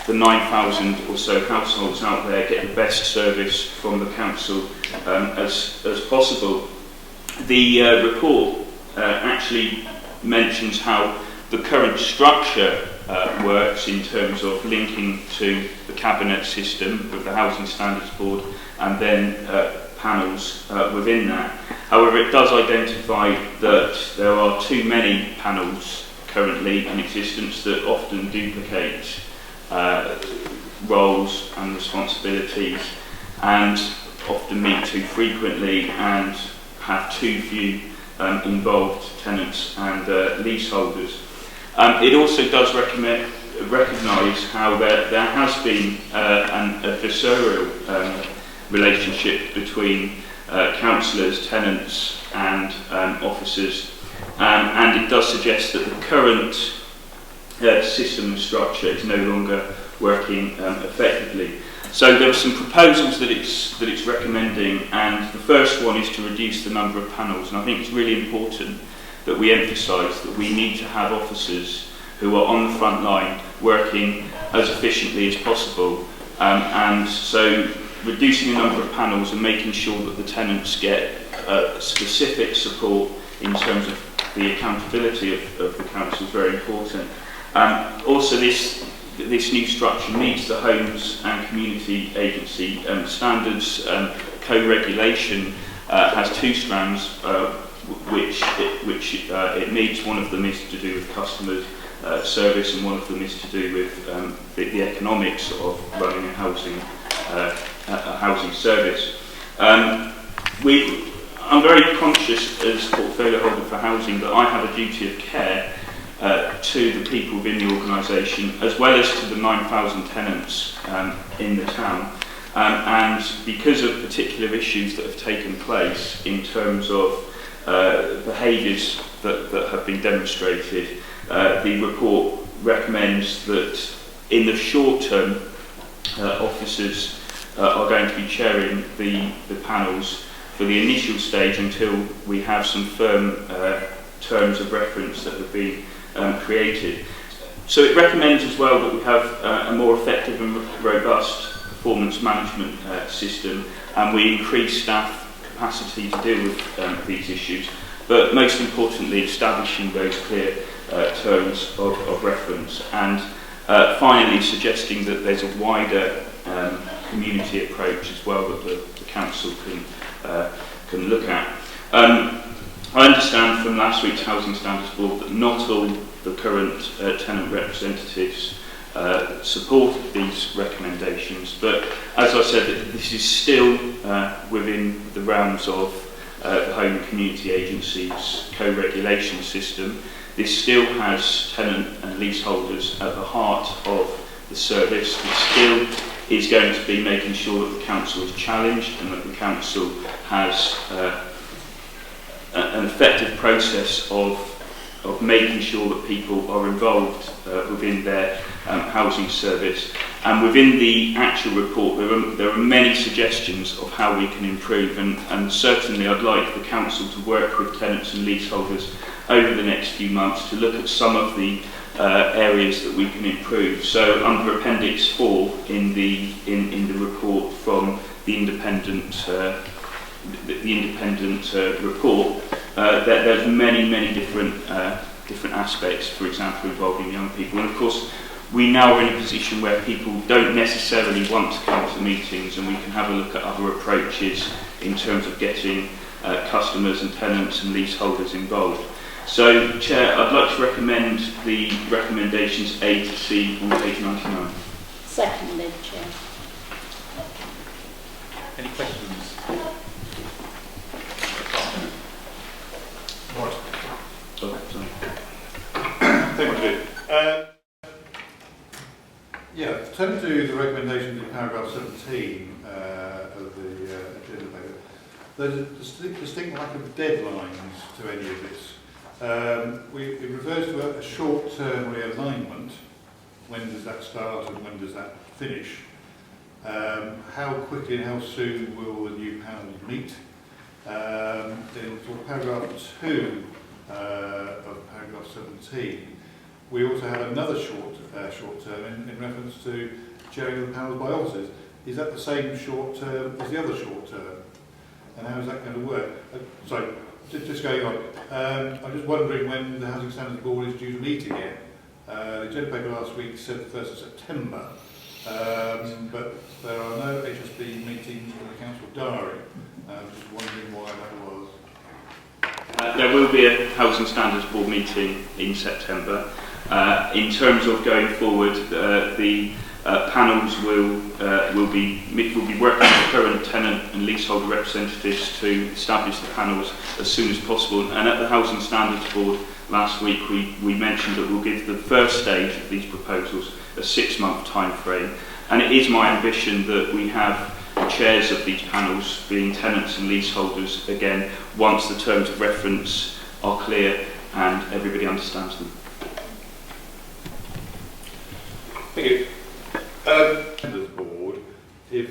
the 9,000 or so households out there get the best service from the council as possible. The report actually mentions how the current structure works in terms of linking to the cabinet system with the Housing Standards Board and then panels within that. However, it does identify that there are too many panels currently in existence that often duplicate roles and responsibilities and often meet too frequently and have too few involved tenants and leaseholders. It also does recognise how there has been an adversarial relationship between councillors, tenants and officers, and it does suggest that the current system and structure is no longer working effectively. So there are some proposals that it's recommending, and the first one is to reduce the number of panels, and I think it's really important that we emphasise that we need to have officers who are on the front line working as efficiently as possible, and so reducing the number of panels and making sure that the tenants get specific support in terms of the accountability of the council is very important. Also, this new structure meets the Homes and Community Agency standards. Co-regulation has two strands, which it meets. One of them is to do with customers' service, and one of them is to do with the economics of running a housing service. I'm very conscious as portfolio holder for housing that I have a duty of care to the people within the organisation, as well as to the 9,000 tenants in the town. And because of particular issues that have taken place in terms of behaviours that have been demonstrated, the report recommends that in the short term, officers are going to be chairing the panels for the initial stage until we have some firm terms of reference that have been created. So it recommends as well that we have a more effective and robust performance management system, and we increase staff capacity to deal with these issues, but most importantly establishing those clear terms of reference, and finally suggesting that there's a wider community approach as well that the council can look at. I understand from last week's Housing Standards Board that not all the current tenant representatives support these recommendations, but as I said, this is still within the realms of the Home and Community Agency's co-regulation system. This still has tenant and leaseholders at the heart of the service. It still is going to be making sure that the council is challenged and that the council has an effective process of making sure that people are involved within their housing service. And within the actual report there are many suggestions of how we can improve, and certainly I'd like the council to work with tenants and leaseholders over the next few months to look at some of the areas that we can improve. So under Appendix 4 in the report from the independent report, there's many different aspects, for example involving young people, and of course we now are in a position where people don't necessarily want to come to meetings, and we can have a look at other approaches in terms of getting customers and tenants and leaseholders involved. So, Chair, I'd like to recommend the recommendations A to C on page 99. Seconded, Chair. Any questions? Right. Oh, sorry. Thank you. Turning to the recommendations in paragraph 17 of the agenda paper, there's a distinct lack of deadlines to any of this. It refers to a short-term realignment. When does that start and when does that finish? How quickly and how soon will the new panels meet? In sort of paragraph 2 of paragraph 17, we also have another short term in reference to chairing of the panels by officers. Is that the same short term as the other short term? And how is that going to work? Sorry, just going on. I'm just wondering when the Housing Standards Board is due to meet again. The agenda paper last week said the 1st of September, but there are no HSB meetings in the council diary. I'm just wondering why that was. There will be a Housing Standards Board meeting in September. In terms of going forward, the panels will be working with current tenant and leaseholder representatives to establish the panels as soon as possible. And at the Housing Standards Board last week, we mentioned that we'll give the first stage of these proposals a 6-month time frame. And it is my ambition that we have the chairs of these panels being tenants and leaseholders again once the terms of reference are clear and everybody understands them. Thank you. Members board, if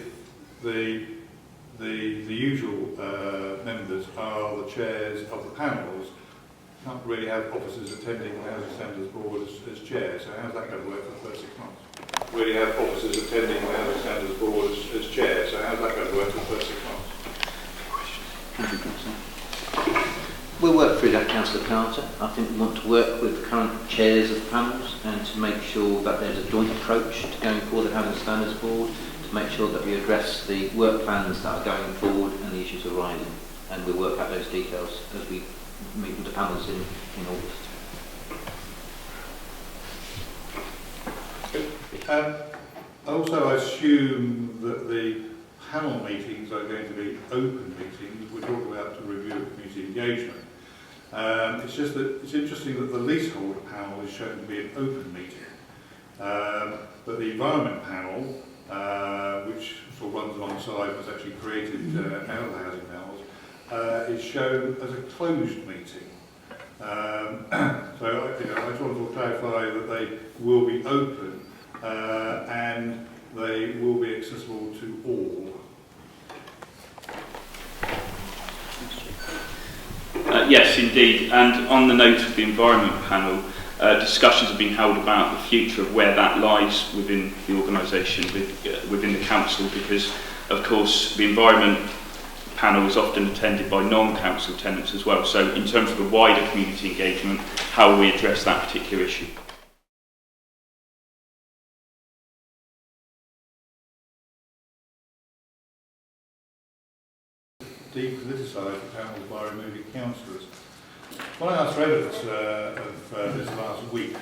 the usual members are the chairs of the panels, can't really have officers attending the Housing Standards Board as chairs. So how's that going to work for the first 6 months? Really have officers attending the Housing Standards Board as chairs. So how's that going to work for the first 6 months? We'll work through that, Councillor Carter. I think we want to work with the current chairs of the panels and to make sure that there's a joint approach to going forward the Housing Standards Board, to make sure that we address the work plans that are going forward and the issues arising. And we'll work out those details as we meet with the panels in August. Also, I assume that the panel meetings are going to be open meetings. We're talking about the review of community engagement. It's just that it's interesting that the leaseholder panel is shown to be an open meeting, but the environment panel, which sort of runs alongside, was actually created out of the housing panels, is shown as a closed meeting. So I just want to clarify that they will be open and they will be accessible to all. Yes, indeed. And on the note of the environment panel, discussions have been held about the future of where that lies within the organisation, within the council, because, of course, the environment panel is often attended by non-council tenants as well. So in terms of the wider community engagement, how will we address that particular issue? Depoliticise the panels by removing councillors. When I asked for evidence of this last week,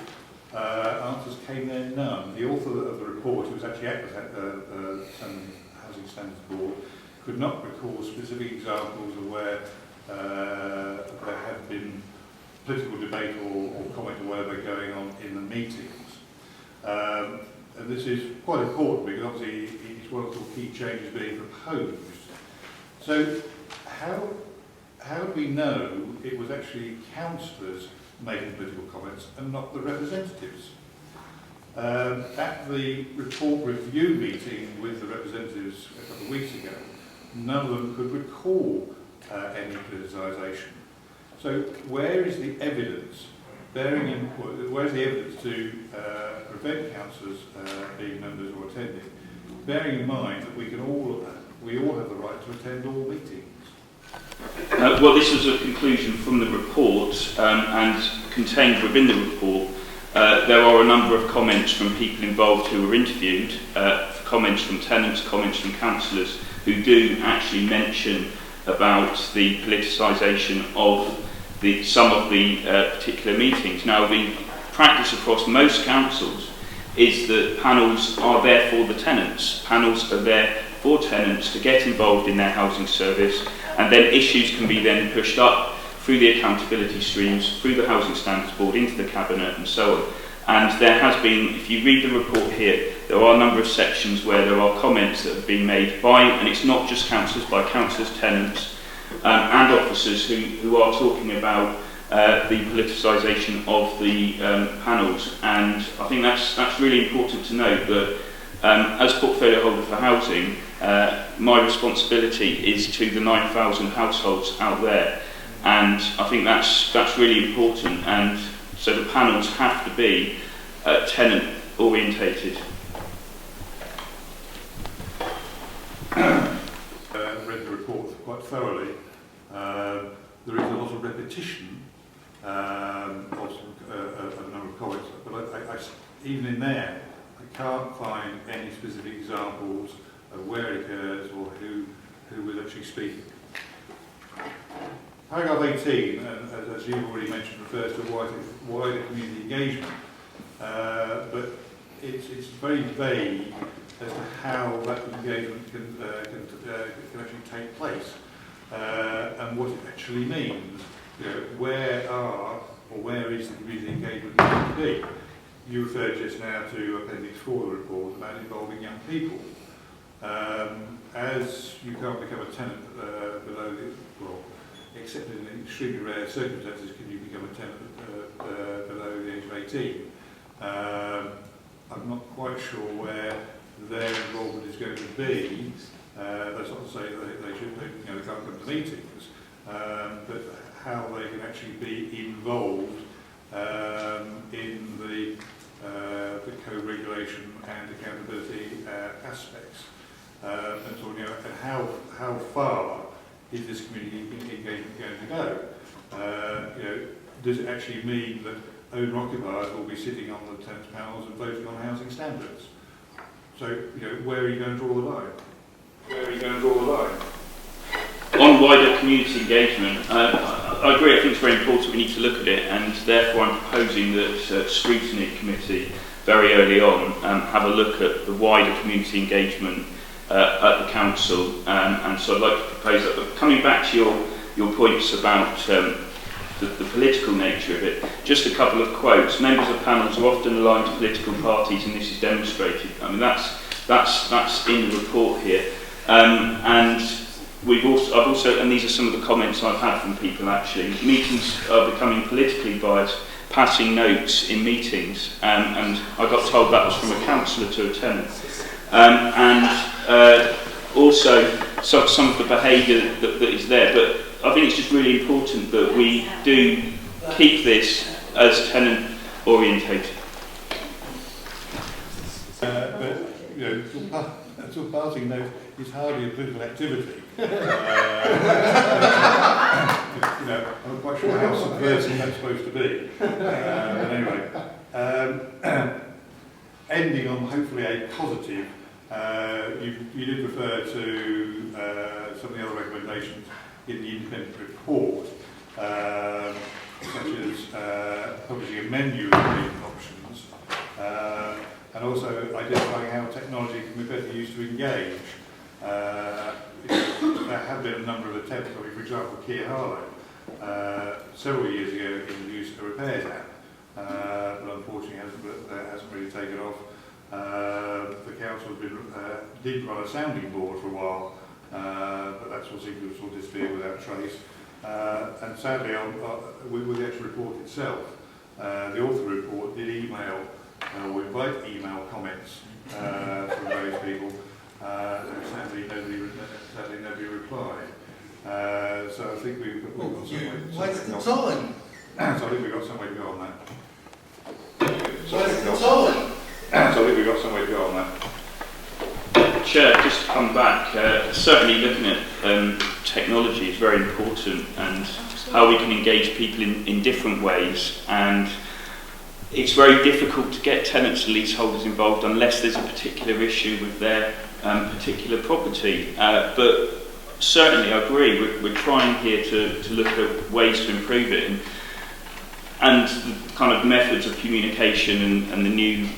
answers came there none. The author of the report, who was actually at the Housing Standards Board, could not recall specific examples of where there had been political debate or comment or whatever going on in the meetings. And this is quite important because obviously it's one of the key changes being proposed. So how do we know it was actually councillors making political comments and not the representatives? At the report review meeting with the representatives a couple of weeks ago, none of them could recall any politicisation. So where is the evidence, where's the evidence to prevent councillors being members or attending, bearing in mind that we all have the right to attend all meetings? Well, this was a conclusion from the report, and contained within the report, there are a number of comments from people involved who were interviewed, comments from tenants, comments from councillors, who do actually mention about the politicisation of some of the particular meetings. Now, the practice across most councils is that panels are there for the tenants. Panels are there for tenants to get involved in their housing service, and then issues can be then pushed up through the accountability streams, through the Housing Standards Board, into the Cabinet and so on. And there has been, if you read the report here, there are a number of sections where there are comments that have been made by, and it's not just councillors, by councillors, tenants and officers who are talking about the politicisation of the panels. And I think that's really important to note that as portfolio holder for housing, my responsibility is to the 9,000 households out there. And I think that's really important. And so the panels have to be tenant orientated. Read the report quite thoroughly. There is a lot of repetition of a number of comments, but even in there, I can't find any specific examples of where it occurs or who was actually speaking. Paragraph 18, as you've already mentioned, refers to wider community engagement, but it's very vague as to how that engagement can actually take place and what it actually means. You know, where is the community engagement going to be? You referred just now to Appendix 4 of the report about involving young people. As you can't become a tenant below except in extremely rare circumstances can you become a tenant below the age of 18. I'm not quite sure where their involvement is going to be. That's not to say that they can't come to meetings, but how they can actually be involved in the co-regulation and accountability aspects. And so, and how far is this community engagement going to go? Does it actually mean that owner-occupiers will be sitting on the tenants' panels and voting on housing standards? So, where are you going to draw the line? Where are you going to draw the line? On wider community engagement, I agree, I think it's very important we need to look at it, and therefore I'm proposing that Scrutiny Committee very early on have a look at the wider community engagement at the council, and so I'd like to propose that. But coming back to your points about the political nature of it, just a couple of quotes. Members of panels are often aligned to political parties, and this is demonstrated. I mean, that's in the report here, and I've also, and these are some of the comments I've had from people actually. Meetings are becoming politically biased, passing notes in meetings, and I got told that was from a councillor to a tenant. Also some of the behaviour that is there, but I think it's just really important that we do keep this as tenant orientated. But passing note is hardly a political activity. I'm not quite sure how subversive that's supposed to be. But anyway, ending on hopefully a positive. You did refer to some of the other recommendations in the independent report, such as publishing a menu of engagement options, and also identifying how technology can be better used to engage. There have been a number of attempts. I mean, for example, Kia Harlow several years ago introduced a repairs app, but unfortunately hasn't really taken off. The council did run a sounding board for a while, but that's what seemed to sort of disappear without trace. And sadly, with the actual report itself, the author report did email or invite email comments from various people. Sadly, nobody replied. So I think we've got some way. Waste the time. So I think we've got some way to go on that. Waste the time. So I think we've got some way to go on that. Chair, just to come back, certainly looking at technology is very important, and how we can engage people in different ways. And it's very difficult to get tenants and leaseholders involved unless there's a particular issue with their particular property. But certainly I agree, we're trying here to look at ways to improve it, and the kind of methods of communication and the new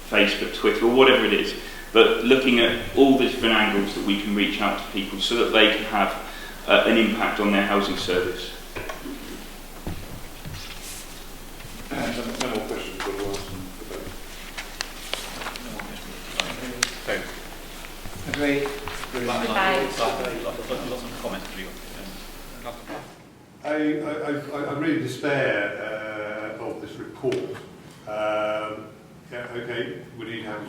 Facebook, Twitter, or whatever it is, but looking at all the different angles that we can reach out to people so that they can have an impact on their housing service. No more questions. I really despair of this report. Yeah, okay, we need to have a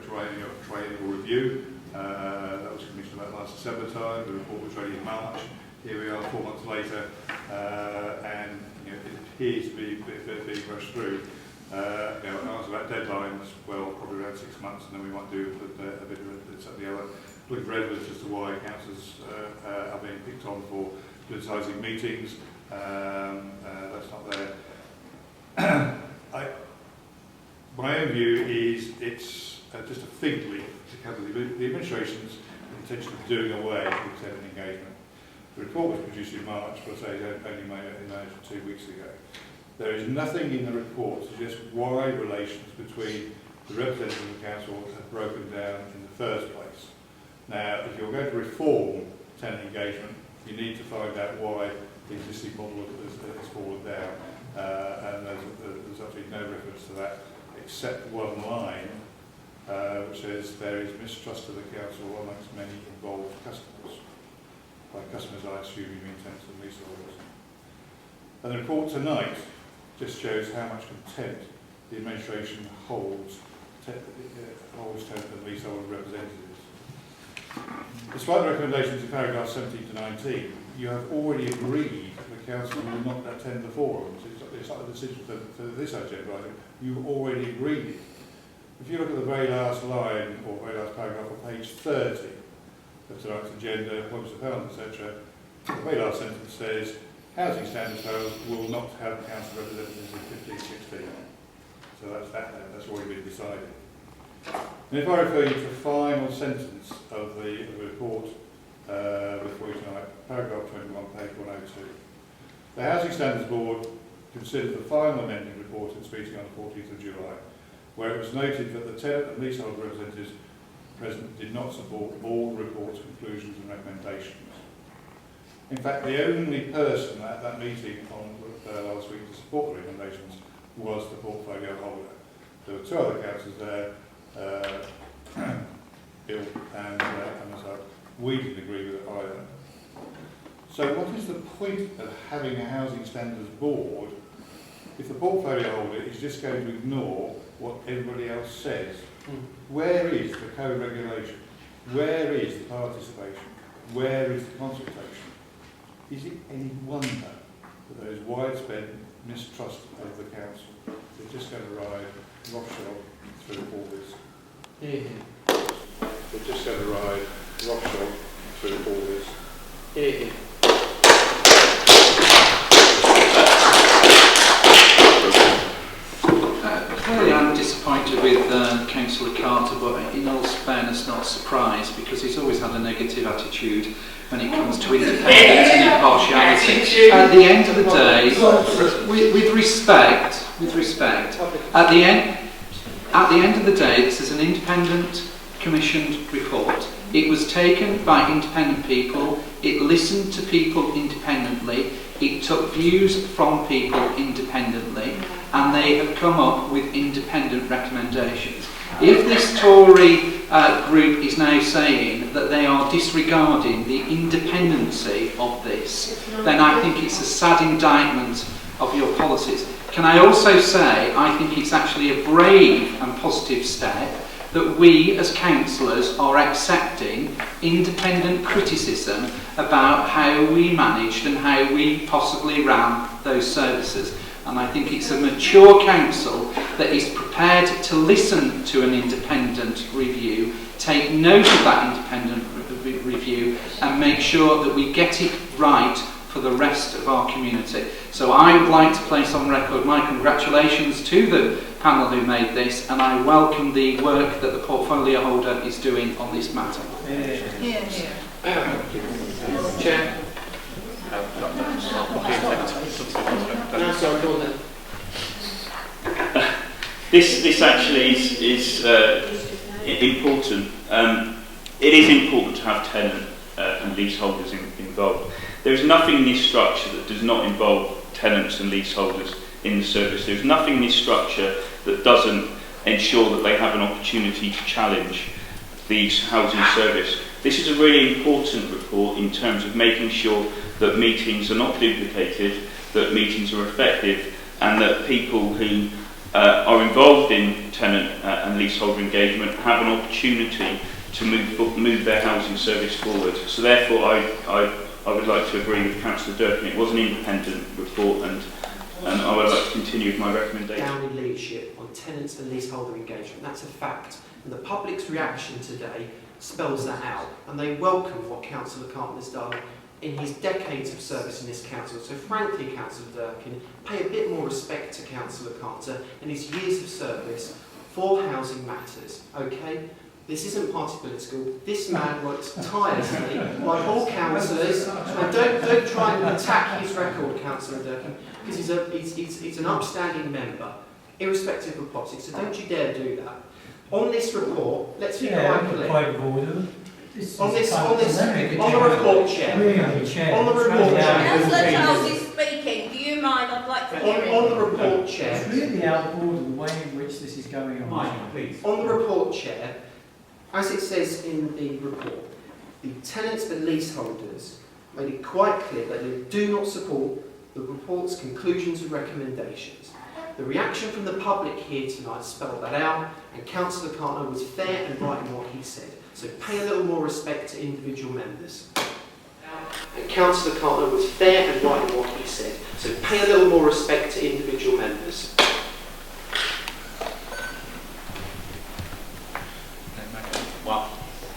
triennial review. That was commissioned about last December time. The report was ready in March. Here we are 4 months later, and it appears to be being rushed through. I was about deadlines, well, probably around 6 months, and then we might do a bit of something else. Looking for evidence as to why councillors are being picked on for politicising meetings. That's not there. My own view is it's just a fig leaf to cover the administration's intention of doing away with tenant engagement. The report was produced in March, but I say it only managed 2 weeks ago. There is nothing in the report to suggest why relations between the representatives of the council have broken down in the first place. Now, if you're going to reform tenant engagement, you need to find out why the existing model has fallen down, and there's absolutely no reference to that, except one line, which says there is mistrust of the council amongst many involved customers. By customers, I assume you mean tenants and leaseholders. And the report tonight just shows how much contempt the administration holds tenant and leaseholder representatives. Despite the recommendations in paragraph 17 to 19, you have already agreed that the council will not attend the forums. It's not a decision for this agenda item. You've already agreed it. If you look at the very last line, or very last paragraph on page 30 of tonight's agenda, appointments of panels, etc., the very last sentence says, housing standards panels will not have council representatives in 15-16. So that's already been decided. And if I refer you to the final sentence of the report before you tonight, paragraph 21, page 102. The Housing Standards Board considered the final amending report in its meeting on the 14th of July, where it was noted that the tenant and leasehold representatives present did not support all the report's conclusions and recommendations. In fact, the only person at that meeting on last week to support the recommendations was the portfolio holder. There were 2 other councillors there, Bill and myself. We didn't agree with it either. So what is the point of having a housing standards board if the portfolio holder is just going to ignore what everybody else says? Where is the co-regulation? Where is the participation? Where is the consultation? Is it any wonder that there is widespread mistrust of the council? They're just going to ride roughshod through all this. They're just going to ride roughshod through all this. Clearly I'm disappointed with Councillor Carter, but in all fairness not surprised, because he's always had a negative attitude when it comes to independence and impartiality. At the end of the day, with respect, at the end of the day, this is an independent commissioned report. It was taken by independent people, it listened to people independently, it took views from people independently, and they have come up with independent recommendations. If this Tory group is now saying that they are disregarding the independency of this, then I think it's a sad indictment of your policies. Can I also say I think it's actually a brave and positive step that we as councillors are accepting independent criticism about how we managed and how we possibly ran those services. And I think it's a mature council that is prepared to listen to an independent review, take note of that independent review, and make sure that we get it right for the rest of our community. So I would like to place on record my congratulations to the panel who made this, and I welcome the work that the portfolio holder is doing on this matter. Chair. This actually is important. It is important to have tenant and leaseholders involved. There is nothing in this structure that does not involve tenants and leaseholders in the service. There is nothing in this structure that doesn't ensure that they have an opportunity to challenge the housing service. This is a really important report in terms of making sure that meetings are not duplicated, that meetings are effective, and that people who are involved in tenant and leaseholder engagement have an opportunity to move their housing service forward. So therefore I would like to agree with Councillor Durkin. It was an independent report, and I would like to continue with my recommendation. Down in leadership on tenants and leaseholder engagement. That's a fact. And the public's reaction today spells that out. And they welcome what Councillor Carter has done in his decades of service in this council. So frankly, Councillor Durkin, pay a bit more respect to Councillor Carter and his years of service for housing matters, okay? This isn't party political. This man works tirelessly, like all councillors. And don't try and attack his record, Councillor Durkin, because he's an upstanding member, irrespective of politics. So don't you dare do that. On this report, let's be quite clear. On the report, Chair. On the report, Chair. Councillor Charles is speaking. Do you mind? I'd like to hear him. On the report, Chair. It's really out of order the way in which this is going on. Mike, please. On the report, Chair, as it says in the report, the tenants and leaseholders made it quite clear that they do not support the report's conclusions and recommendations. The reaction from the public here tonight spelled that out, and Councillor Carter was fair and right in what he said. So pay a little more respect to individual members. And Councillor Carter was fair and right in what he said. So pay a little more respect to individual members. Wow.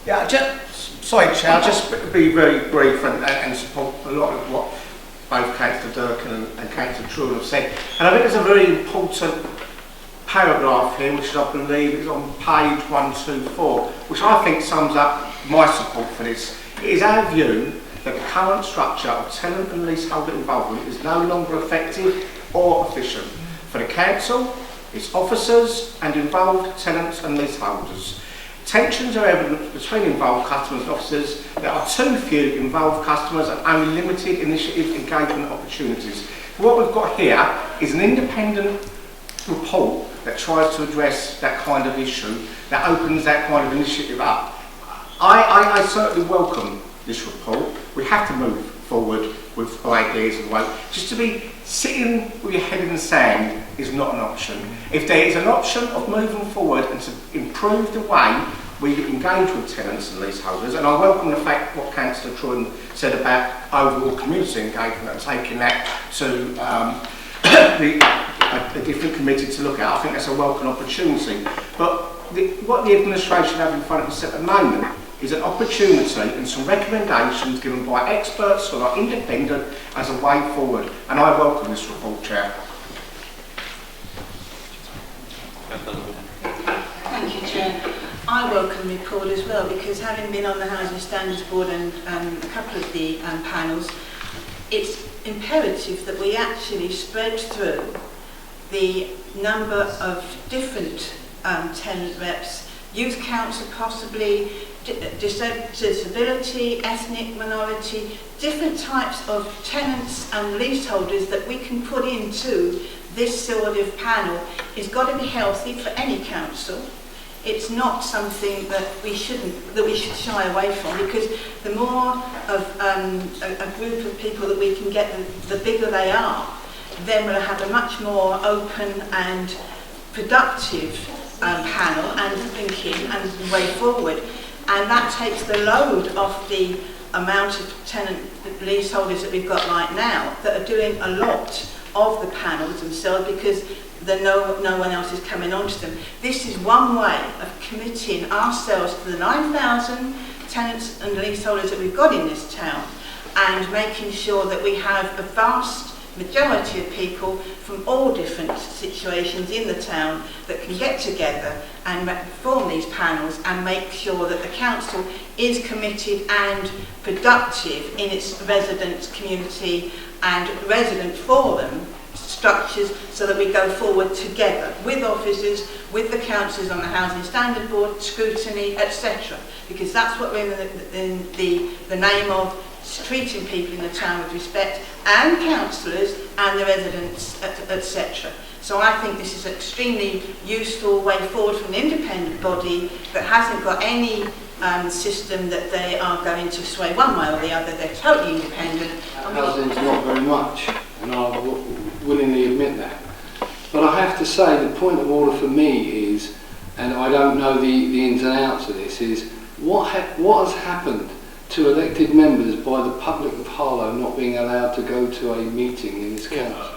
Yeah, sorry, Chair, I'll just be very brief and support a lot of what both Councillor Durkin and Councillor True have said. And I think there's a very important paragraph here, which I believe is on page 124, which I think sums up my support for this. It is our view that the current structure of tenant and leaseholder involvement is no longer effective or efficient for the council, its officers and involved tenants and leaseholders. Tensions are evident between involved customers and officers. There are too few involved customers and only limited initiative engagement opportunities. What we've got here is an independent report that tries to address that kind of issue, that opens that kind of initiative up. I certainly welcome this report. We have to move forward with ideas and way. Just to be sitting with your head in the sand is not an option. If there is an option of moving forward and to improve the way we engage with tenants and leaseholders, and I welcome the fact what Councillor Trun said about overall community engagement and taking that to a different committee to look at. I think that's a welcome opportunity. But what the administration have in front of us at the moment is an opportunity and some recommendations given by experts who are independent as a way forward. And I welcome this report, Chair. Thank you, Chair. I welcome the report as well, because having been on the Housing Standards Board and a couple of the panels, it's imperative that we actually spread through the number of different tenant reps, youth council possibly, disability, ethnic minority, different types of tenants and leaseholders that we can put into this sort of panel. It's got to be healthy for any council. It's not something that we should shy away from, because the more of a group of people that we can get, the bigger they are, then we'll have a much more open and productive panel and thinking and way forward. And that takes the load off the amount of tenant leaseholders that we've got right now that are doing a lot of the panels themselves, because no one else is coming onto them. This is one way of committing ourselves to the 9,000 tenants and leaseholders that we've got in this town, and making sure that we have a vast majority of people from all different situations in the town that can get together and form these panels and make sure that the council is committed and productive in its residents, community and resident forum structures, so that we go forward together with officers, with the councillors on the Housing Standard Board, scrutiny, etc. Because that's what we're in the name of, treating people in the town with respect, and councillors and the residents, etc. So I think this is an extremely useful way forward from an independent body that hasn't got any system that they are going to sway one way or the other. They're totally independent. Housing's not very much, and I'll willingly admit that. But I have to say, the point of order for me is, and I don't know the ins and outs of this, is what has happened to elected members by the public of Harlow not being allowed to go to a meeting in this council?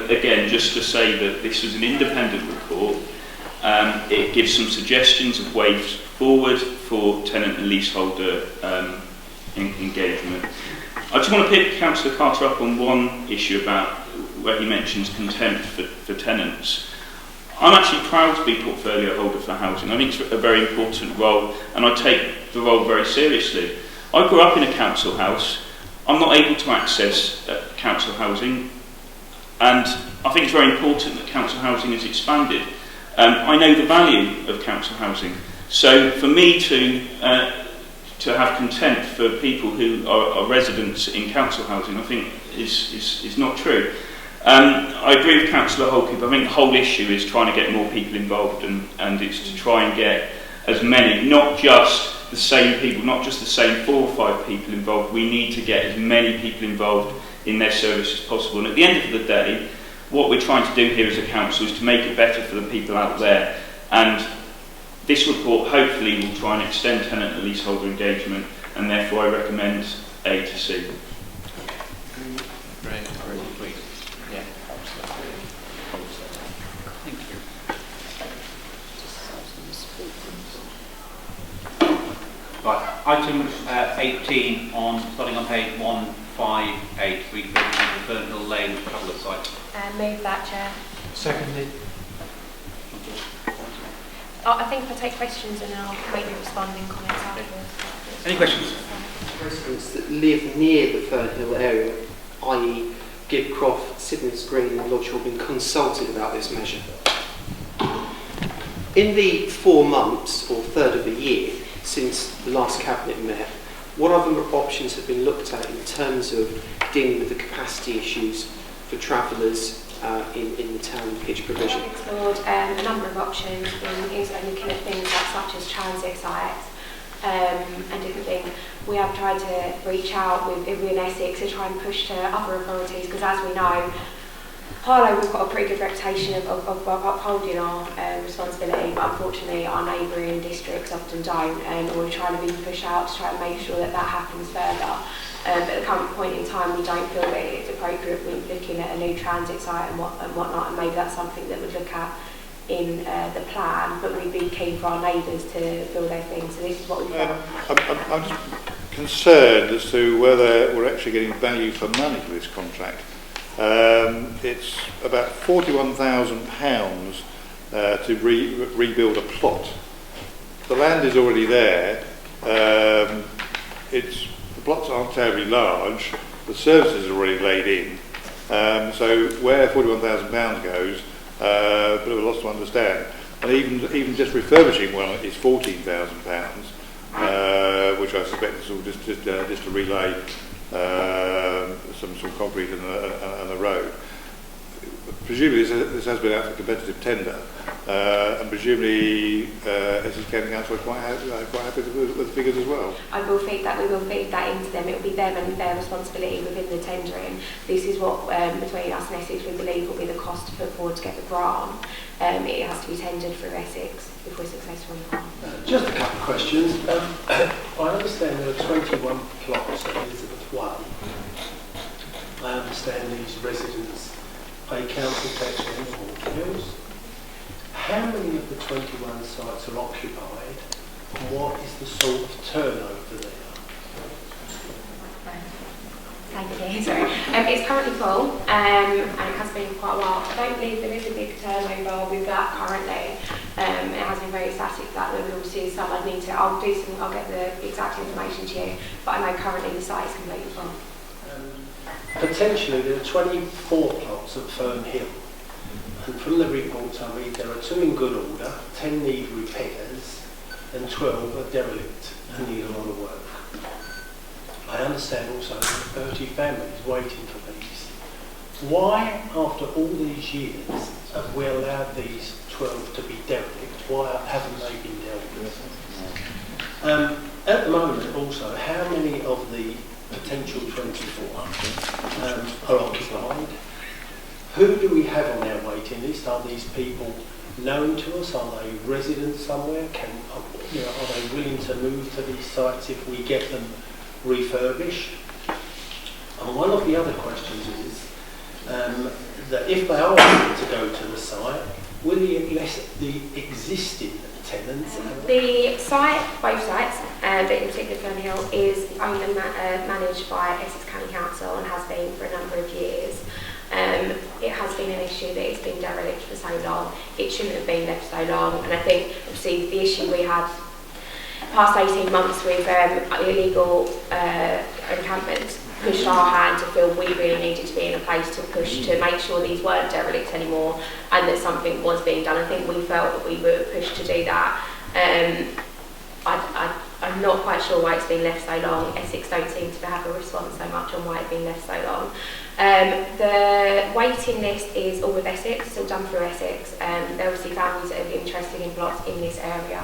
Again, just to say that this was an independent report. It gives some suggestions of ways forward for tenant and leaseholder engagement. I just want to pick Councillor Carter up on one issue about where he mentions contempt for tenants. I'm actually proud to be portfolio holder for housing. I think it's a very important role, and I take the role very seriously. I grew up in a council house. I'm not able to access council housing, and I think it's very important that council housing is expanded. I know the value of council housing, so for me to have contempt for people who are residents in council housing, I think is not true. I agree with Councillor Holcombe. I think the whole issue is trying to get more people involved, and it's to try and get as many, not just the same people, not just the same 4 or 5 people involved. We need to get as many people involved in their service as possible. And at the end of the day, what we're trying to do here as a council is to make it better for the people out there. And this report hopefully will try and extend tenant and leaseholder engagement, and therefore I recommend A to C. Right, item 18 starting on page 158, refurbishing the Fernhill Lane traveller site. Move that, Chair. Seconded. I think if I take questions and then I'll maybe respond in comments afterwards. Any questions? Residents that live near the Fernhill area, i.e. Gibcroft, Sidmouth Green and Lodge Hall, have been consulted about this measure. In the 4 months or third of a year since the last Cabinet met, what other options have been looked at in terms of dealing with the capacity issues for travellers in the town pitch provision? We have explored a number of options, looking at things such as transit sites and different things. We have tried to reach out with Essex to try and push to other authorities, because as we know, Harlow, we've got a pretty good reputation of upholding our responsibility, but unfortunately our neighbouring districts often don't, and we're trying to be pushed out to try and make sure that happens further. But at the current point in time, we don't feel that it's appropriate when looking at a new transit site and whatnot, and maybe that's something that we'd look at in the plan, but we'd be keen for our neighbours to feel their things. So this is what we've done. I'm just concerned as to whether we're actually getting value for money for this contract. It's about £41,000 to rebuild a plot. The land is already there. The plots aren't terribly large. The services are already laid in. So where £41,000 goes, a bit of a loss to understand. And even just refurbishing one is £14,000, which I suspect is all just to relay some concrete and the road. Presumably this has been out for competitive tender, and presumably Essex County Council are quite happy with the figures as well. We will feed that into them. It will be them and their responsibility within the tendering. This is what, between us and Essex, we believe will be the cost to put forward to get the grant. It has to be tendered through Essex if we're successful in the grant. Just a couple of questions. I understand there are 21 plots at Elizabeth 1. I understand these residents pay council tax on all bills. How many of the 21 sites are occupied, and what is the sort of turnover there? Thank you. Sorry. It's currently full, and it has been for quite a while. I don't believe there is a big turnover with that currently. It has been very static. That we will see some. I'll get the exact information to you, but I know currently the site is completely full. Potentially there are 24 plots at Fernhill, and from the reports I read there are 2 in good order, 10 need repairs, and 12 are derelict and need a lot of work. I understand also there are 30 families waiting for these. Why, after all these years, have we allowed these 12 to be derelict? Why haven't they been dealt with? At the moment, also, how many of the potential 24 are occupied? Who do we have on our waiting list? Are these people known to us? Are they residents somewhere? Are they willing to move to these sites if we get them refurbished? And one of the other questions is that if they are willing to go to the site, will the existing tenants... The site, both sites, but in particular Fern Hill, is owned and managed by Essex County Council and has been for a number of years. It has been an issue that it's been derelict for so long. It shouldn't have been left so long, and I think obviously the issue we had past 18 months with illegal encampments pushed our hand to feel we really needed to be in a place to push to make sure these weren't derelict anymore and that something was being done. I think we felt that we were pushed to do that. I'm not quite sure why it's been left so long. Essex don't seem to have a response so much on why it's been left so long. The waiting list is all with Essex, it's all done through Essex. There are obviously families that are interested in plots in this area.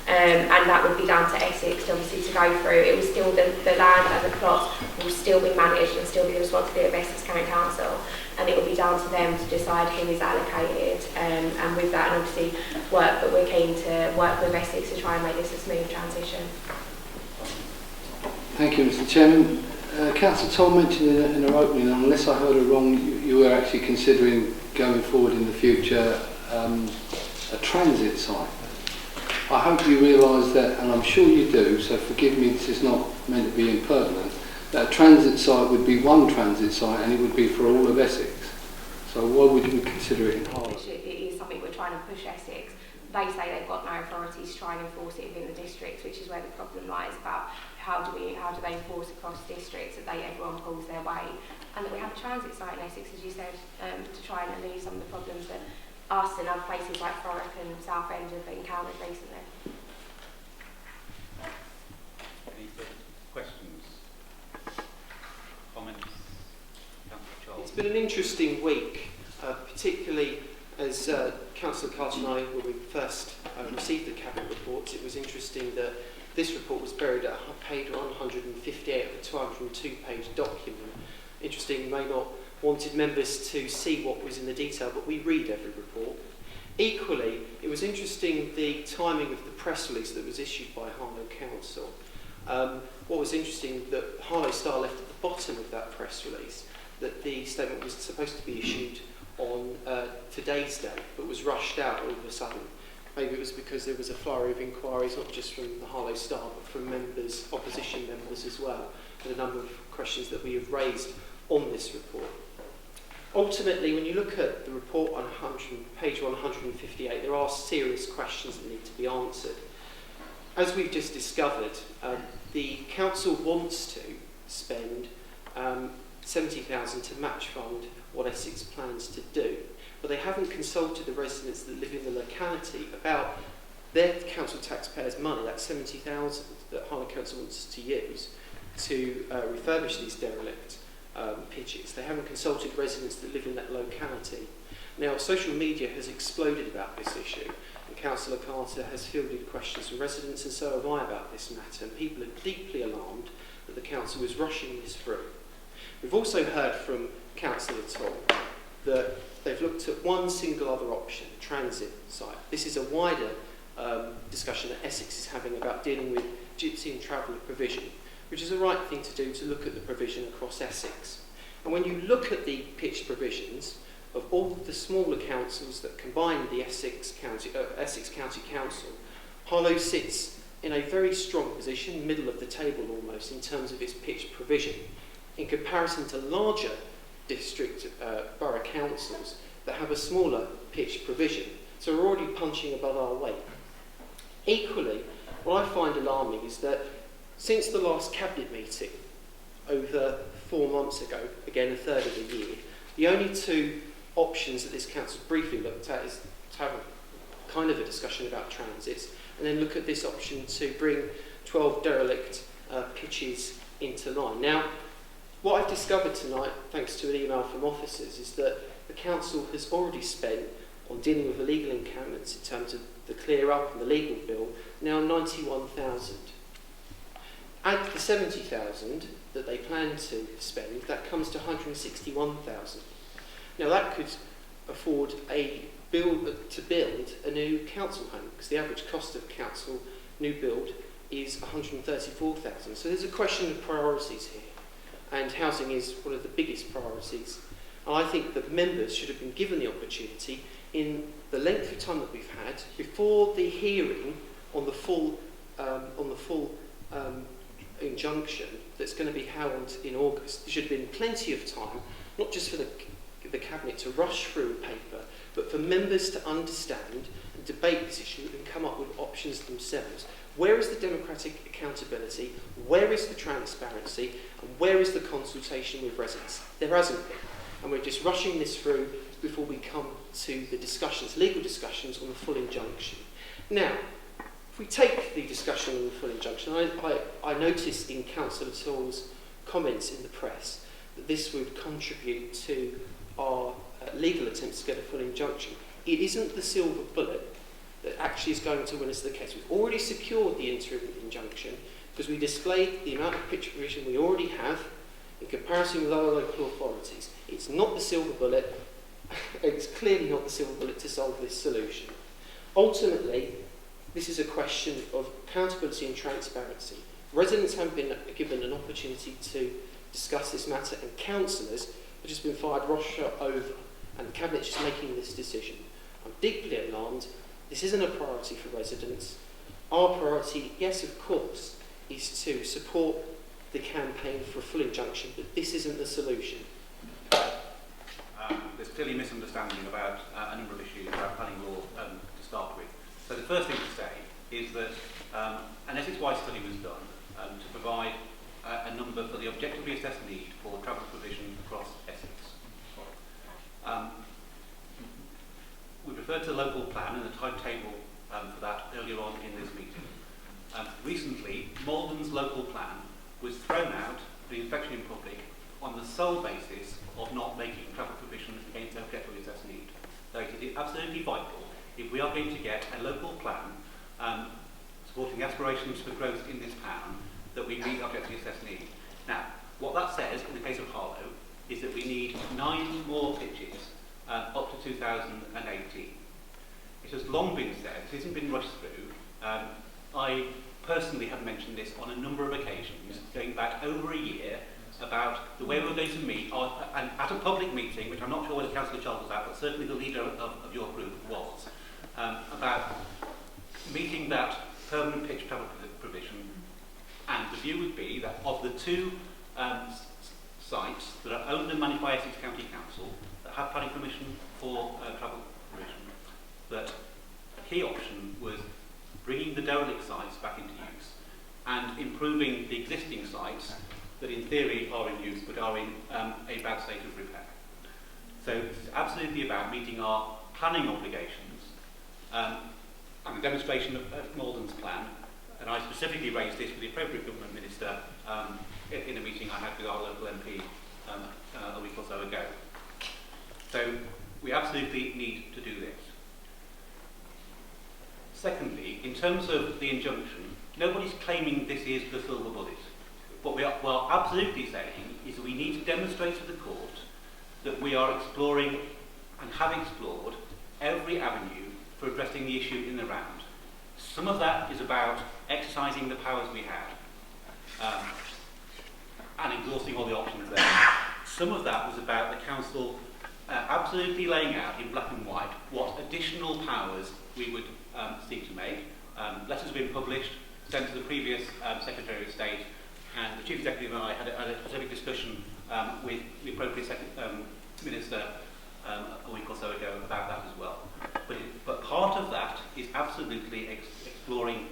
And that would be down to Essex obviously to go through. It will still, the land and the plots will still be managed and still be the responsibility of Essex County Council, and it will be down to them to decide who is allocated, and with that, and obviously work, but we're keen to work with Essex to try and make this a smooth transition. Thank you, Mr. Chairman. Councillor Toll mentioned in her opening, unless I heard her wrong, you were actually considering going forward in the future a transit site. I hope you realise that, and I'm sure you do, so forgive me, this is not meant to be impertinent, that a transit site would be one transit site and it would be for all of Essex. So why would you consider it in Harlow? It is something we're trying to push Essex. They say they've got no authority to try and enforce it within the districts, which is where the problem lies about how do they enforce across districts that everyone pulls their weight, and that we have a transit site in Essex, as you said, to try and alleviate some of the problems that us and other places like Thurrock and Southend have encountered recently. Any further questions? Comments? It's been an interesting week, particularly as Councillor Carter and I, when we first received the Cabinet reports, it was interesting that this report was buried at page 158 of a 202-page document. Interesting, may not wanted members to see what was in the detail, but we read every report. Equally, it was interesting the timing of the press release that was issued by Harlow Council. What was interesting, that Harlow Star left at the bottom of that press release that the statement was supposed to be issued on today's date, but was rushed out all of a sudden. Maybe it was because there was a flurry of inquiries, not just from the Harlow Star, but from members, opposition members as well, and a number of questions that we have raised on this report. Ultimately, when you look at the report on page 158, there are serious questions that need to be answered. As we've just discovered, the council wants to spend $70,000 to match fund what Essex plans to do, but they haven't consulted the residents that live in the locality about their council taxpayers' money, that $70,000 that Harlow Council wants to use to refurbish these derelict pitches. They haven't consulted residents that live in that locality. Now, social media has exploded about this issue, and Councillor Carter has fielded questions from residents, and so have I, about this matter, and people are deeply alarmed that the council is rushing this through. We've also heard from Councillor Toll that they've looked at one single other option, a transit site. This is a wider discussion that Essex is having about dealing with gypsy and traveller provision, which is the right thing to do, to look at the provision across Essex. And when you look at the pitch provisions of all the smaller councils that combine the Essex County Council, Harlow sits in a very strong position, middle of the table almost, in terms of its pitch provision, in comparison to larger district borough councils that have a smaller pitch provision. So we're already punching above our weight. Equally, what I find alarming is that since the last Cabinet meeting, over 4 months ago, again a third of the year, the only two options that this council briefly looked at is to have a kind of a discussion about transits, and then look at this option to bring 12 derelict pitches into line. Now, what I've discovered tonight, thanks to an email from officers, is that the council has already spent on dealing with illegal encampments in terms of the clear up and the legal bill, now 91,000. Add the 70,000 that they plan to spend, that comes to 161,000. Now that could afford to build a new council home, because the average cost of council new build is 134,000. So there's a question of priorities here, and housing is one of the biggest priorities. And I think that members should have been given the opportunity in the length of time that we've had before the hearing on the full injunction that's going to be held in August. There should have been plenty of time, not just for the Cabinet to rush through a paper, but for members to understand and debate this issue and come up with options themselves. Where is the democratic accountability? Where is the transparency? And where is the consultation with residents? There hasn't been. And we're just rushing this through before we come to the discussions, legal discussions on the full injunction. Now, if we take the discussion on the full injunction, I noticed in Councillor Tall's comments in the press that this would contribute to our legal attempts to get a full injunction. It isn't the silver bullet that actually is going to win us the case. We've already secured the interim injunction because we displayed the amount of picture provision we already have in comparison with other local authorities. It's not the silver bullet. It's clearly not the silver bullet to solve this solution. Ultimately, this is a question of accountability and transparency. Residents haven't been given an opportunity to discuss this matter, and councillors have just been fired Rochester over, and the Cabinet's just making this decision. I'm deeply alarmed. This isn't a priority for residents. Our priority, yes, of course, is to support the campaign for a full injunction, but this isn't the solution. There's clearly misunderstanding about a number of issues about planning law to start with. So the first thing to say is that an Essex-wide study was done to provide a number for the objectively assessed need for travel provision across Essex. We referred to the local plan and the timetable for that earlier on in this meeting. Recently, Malden's local plan was thrown out for inspection in public on the sole basis of not making travel provision against objectively assessed need. So it is absolutely vital, if we are going to get a local plan supporting aspirations for growth in this town, that we meet objectively assessed need. Now, what that says in the case of Harlow is that we need 9 more pitches up to 2018. It has long been said, it hasn't been rushed through. I personally have mentioned this on a number of occasions, going back over a year, about the way we were going to meet, and at a public meeting, which I'm not sure whether Councillor Child was at, but certainly the leader of your group was, about meeting that permanent pitch travel provision, and the view would be that of the 2 sites that are owned and managed by Essex County Council that have planning permission for travel provision, that a key option was bringing the derelict sites back into use and improving the existing sites that in theory are in use but are in a bad state of repair. So it's absolutely about meeting our planning obligations and the demonstration of Malden's plan, and I specifically raised this with the appropriate government minister in a meeting I had with our local MP a week or so ago. So we absolutely need to do this. Secondly, in terms of the injunction, nobody's claiming this is the silver bullet. What we are absolutely saying is that we need to demonstrate to the court that we are exploring and have explored every avenue for addressing the issue in the round. Some of that is about exercising the powers we have and exhausting all the options there. Some of that was about the council absolutely laying out in black and white what additional powers we would seek to make. Letters have been published, sent to the previous Secretary of State, and the Chief Executive and I had a specific discussion with the appropriate Minister a week or so ago about that as well. But part of that is absolutely exploring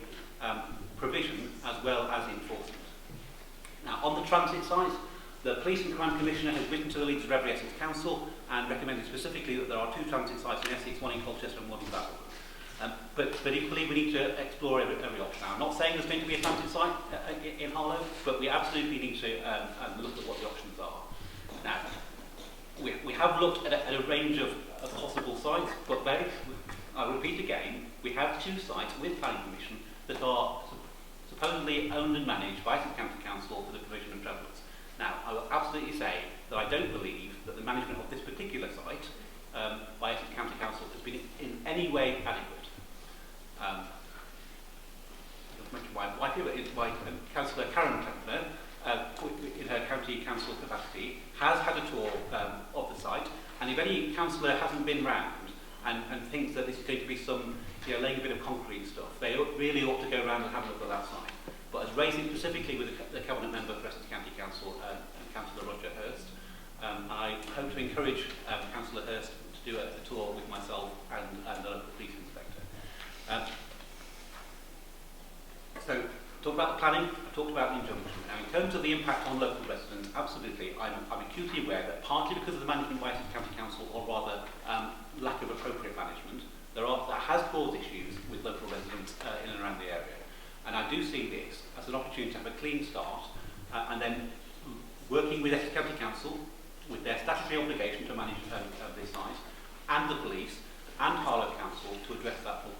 provision as well as enforcement. Now, on the transit side, the Police and Crime Commissioner has written to the leaders of every Essex Council and recommended specifically that there are 2 transit sites in Essex, one in Colchester and one in Basel. But equally, we need to explore every option. Now, I'm not saying there's going to be a transit site in Harlow, but we absolutely need to look at what the options are. Now, we have looked at a range of possible sites, but I repeat again, we have 2 sites with planning permission that are supposedly owned and managed by Essex County Council for the provision of travellers. Now, I will absolutely say that I don't believe that the management of this particular site by Essex County Council has been in any way adequate. My favourite by Councillor Karen Templer, in her county council capacity, has had a tour of the site, and if any councillor hasn't been round and thinks that this is going to be some laying a bit of concrete stuff, they really ought to go around and have a look at that site. But as raising specifically with the Cabinet Member for Essex County Council, Councillor Roger Hurst, I hope to encourage Councillor Hurst to do a tour with myself and the local police inspector. So, talk about the planning, I talked about the injunction. Now, in terms of the impact on local residents, absolutely, I'm acutely aware that partly because of the management by Essex County Council, or rather lack of appropriate management, that has caused issues with local residents in and around the area. And I do see this as an opportunity to have a clean start, and then working with Essex County Council, with their statutory obligation to manage this site, and the police, and Harlow Council to address that problem.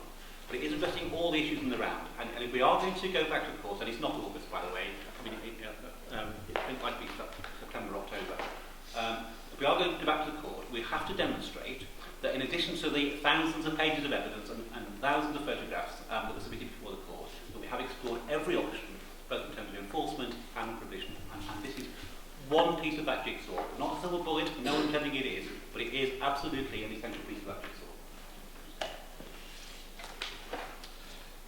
But it is addressing all the issues in the round. And if we are going to go back to the court, and it's not August, by the way, I mean, it might be September, October. If we are going to go back to the court, we have to demonstrate that in addition to the thousands of pages of evidence and thousands of photographs that were submitted before the court, that we have explored every option, both in terms of enforcement and provision. And this is one piece of that jigsaw. Not a silver bullet, no one telling it is, but it is absolutely an essential piece of that jigsaw.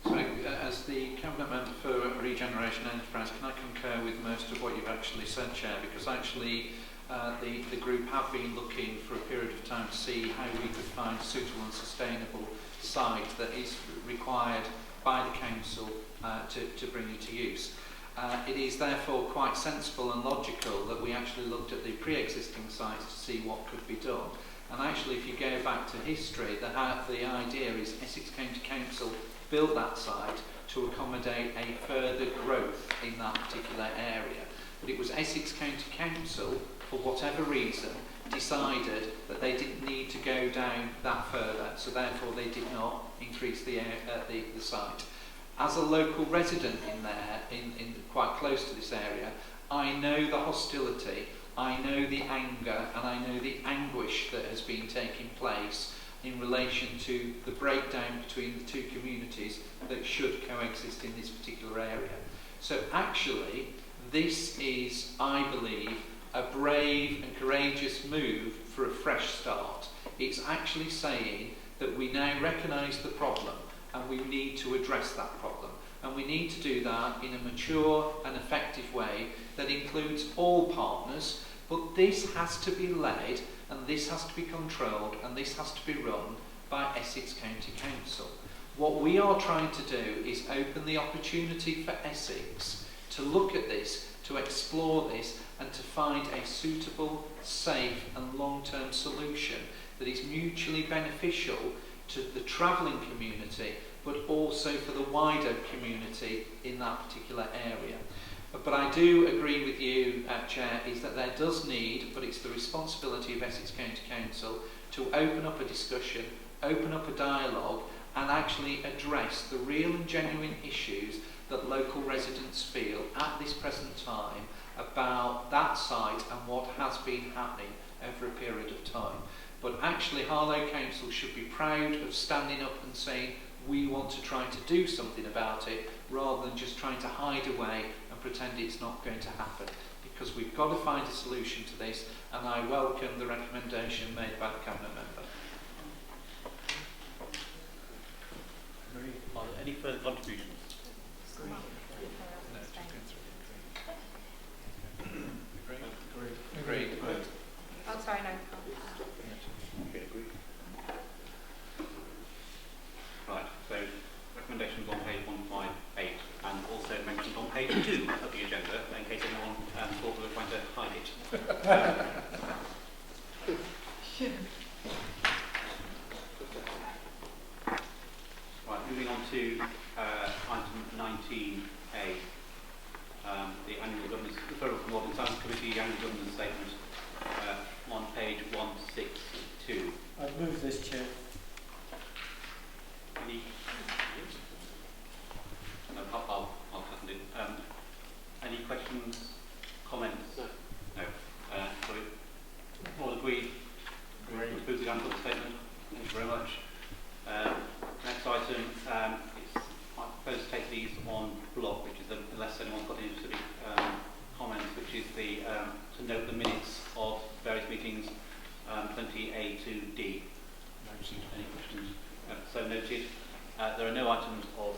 So, as the Cabinet Member for Regeneration Enterprise, can I concur with most of what you've actually said, Chair? Because actually the group have been looking for a period of time to see how we could find a suitable and sustainable site that is required by the Council to bring into use. It is therefore quite sensible and logical that we actually looked at the pre-existing sites to see what could be done. And actually, if you go back to history, the idea is Essex County Council built that site to accommodate a further growth in that particular area. But it was Essex County Council, for whatever reason, decided that they didn't need to go down that further, so therefore they did not increase the site. As a local resident in there, in quite close to this area, I know the hostility, I know the anger, and I know the anguish that has been taking place in relation to the breakdown between the two communities that should coexist in this particular area. So actually, this is, I believe, a brave and courageous move for a fresh start. It's actually saying that we now recognise the problem and we need to address that problem. And we need to do that in a mature and effective way that includes all partners, but this has to be led and this has to be controlled and this has to be run by Essex County Council. What we are trying to do is open the opportunity for Essex to look at this, to explore this, and to find a suitable, safe and long-term solution that is mutually beneficial to the travelling community, but also for the wider community in that particular area. But I do agree with you, Chair, is that there does need, but it's the responsibility of Essex County Council to open up a discussion, open up a dialogue, and actually address the real and genuine issues that local residents feel at this present time about that site and what has been happening over a period of time. But actually Harlow Council should be proud of standing up and saying we want to try to do something about it, rather than just trying to hide away and pretend it's not going to happen. Because we've got to find a solution to this, and I welcome the recommendation made by the Cabinet Member. Are there any further contributions? Agreed. Oh, sorry, no. Okay, agreed. Right, so recommendations on page 158 and also mentioned on page 2 of the agenda, in case anyone thought we were trying to hide it. Right, moving on to item 19A, the annual governance, referral from Ordnance Science Committee, annual governance statement on page 162. I'd move this, Chair. approve the annual statement. Thank you very much. Next item is I propose to take these on block, which is unless anyone's got any specific comments, which is the to note the minutes of various meetings 20A to D. Any questions? So noted. There are no items of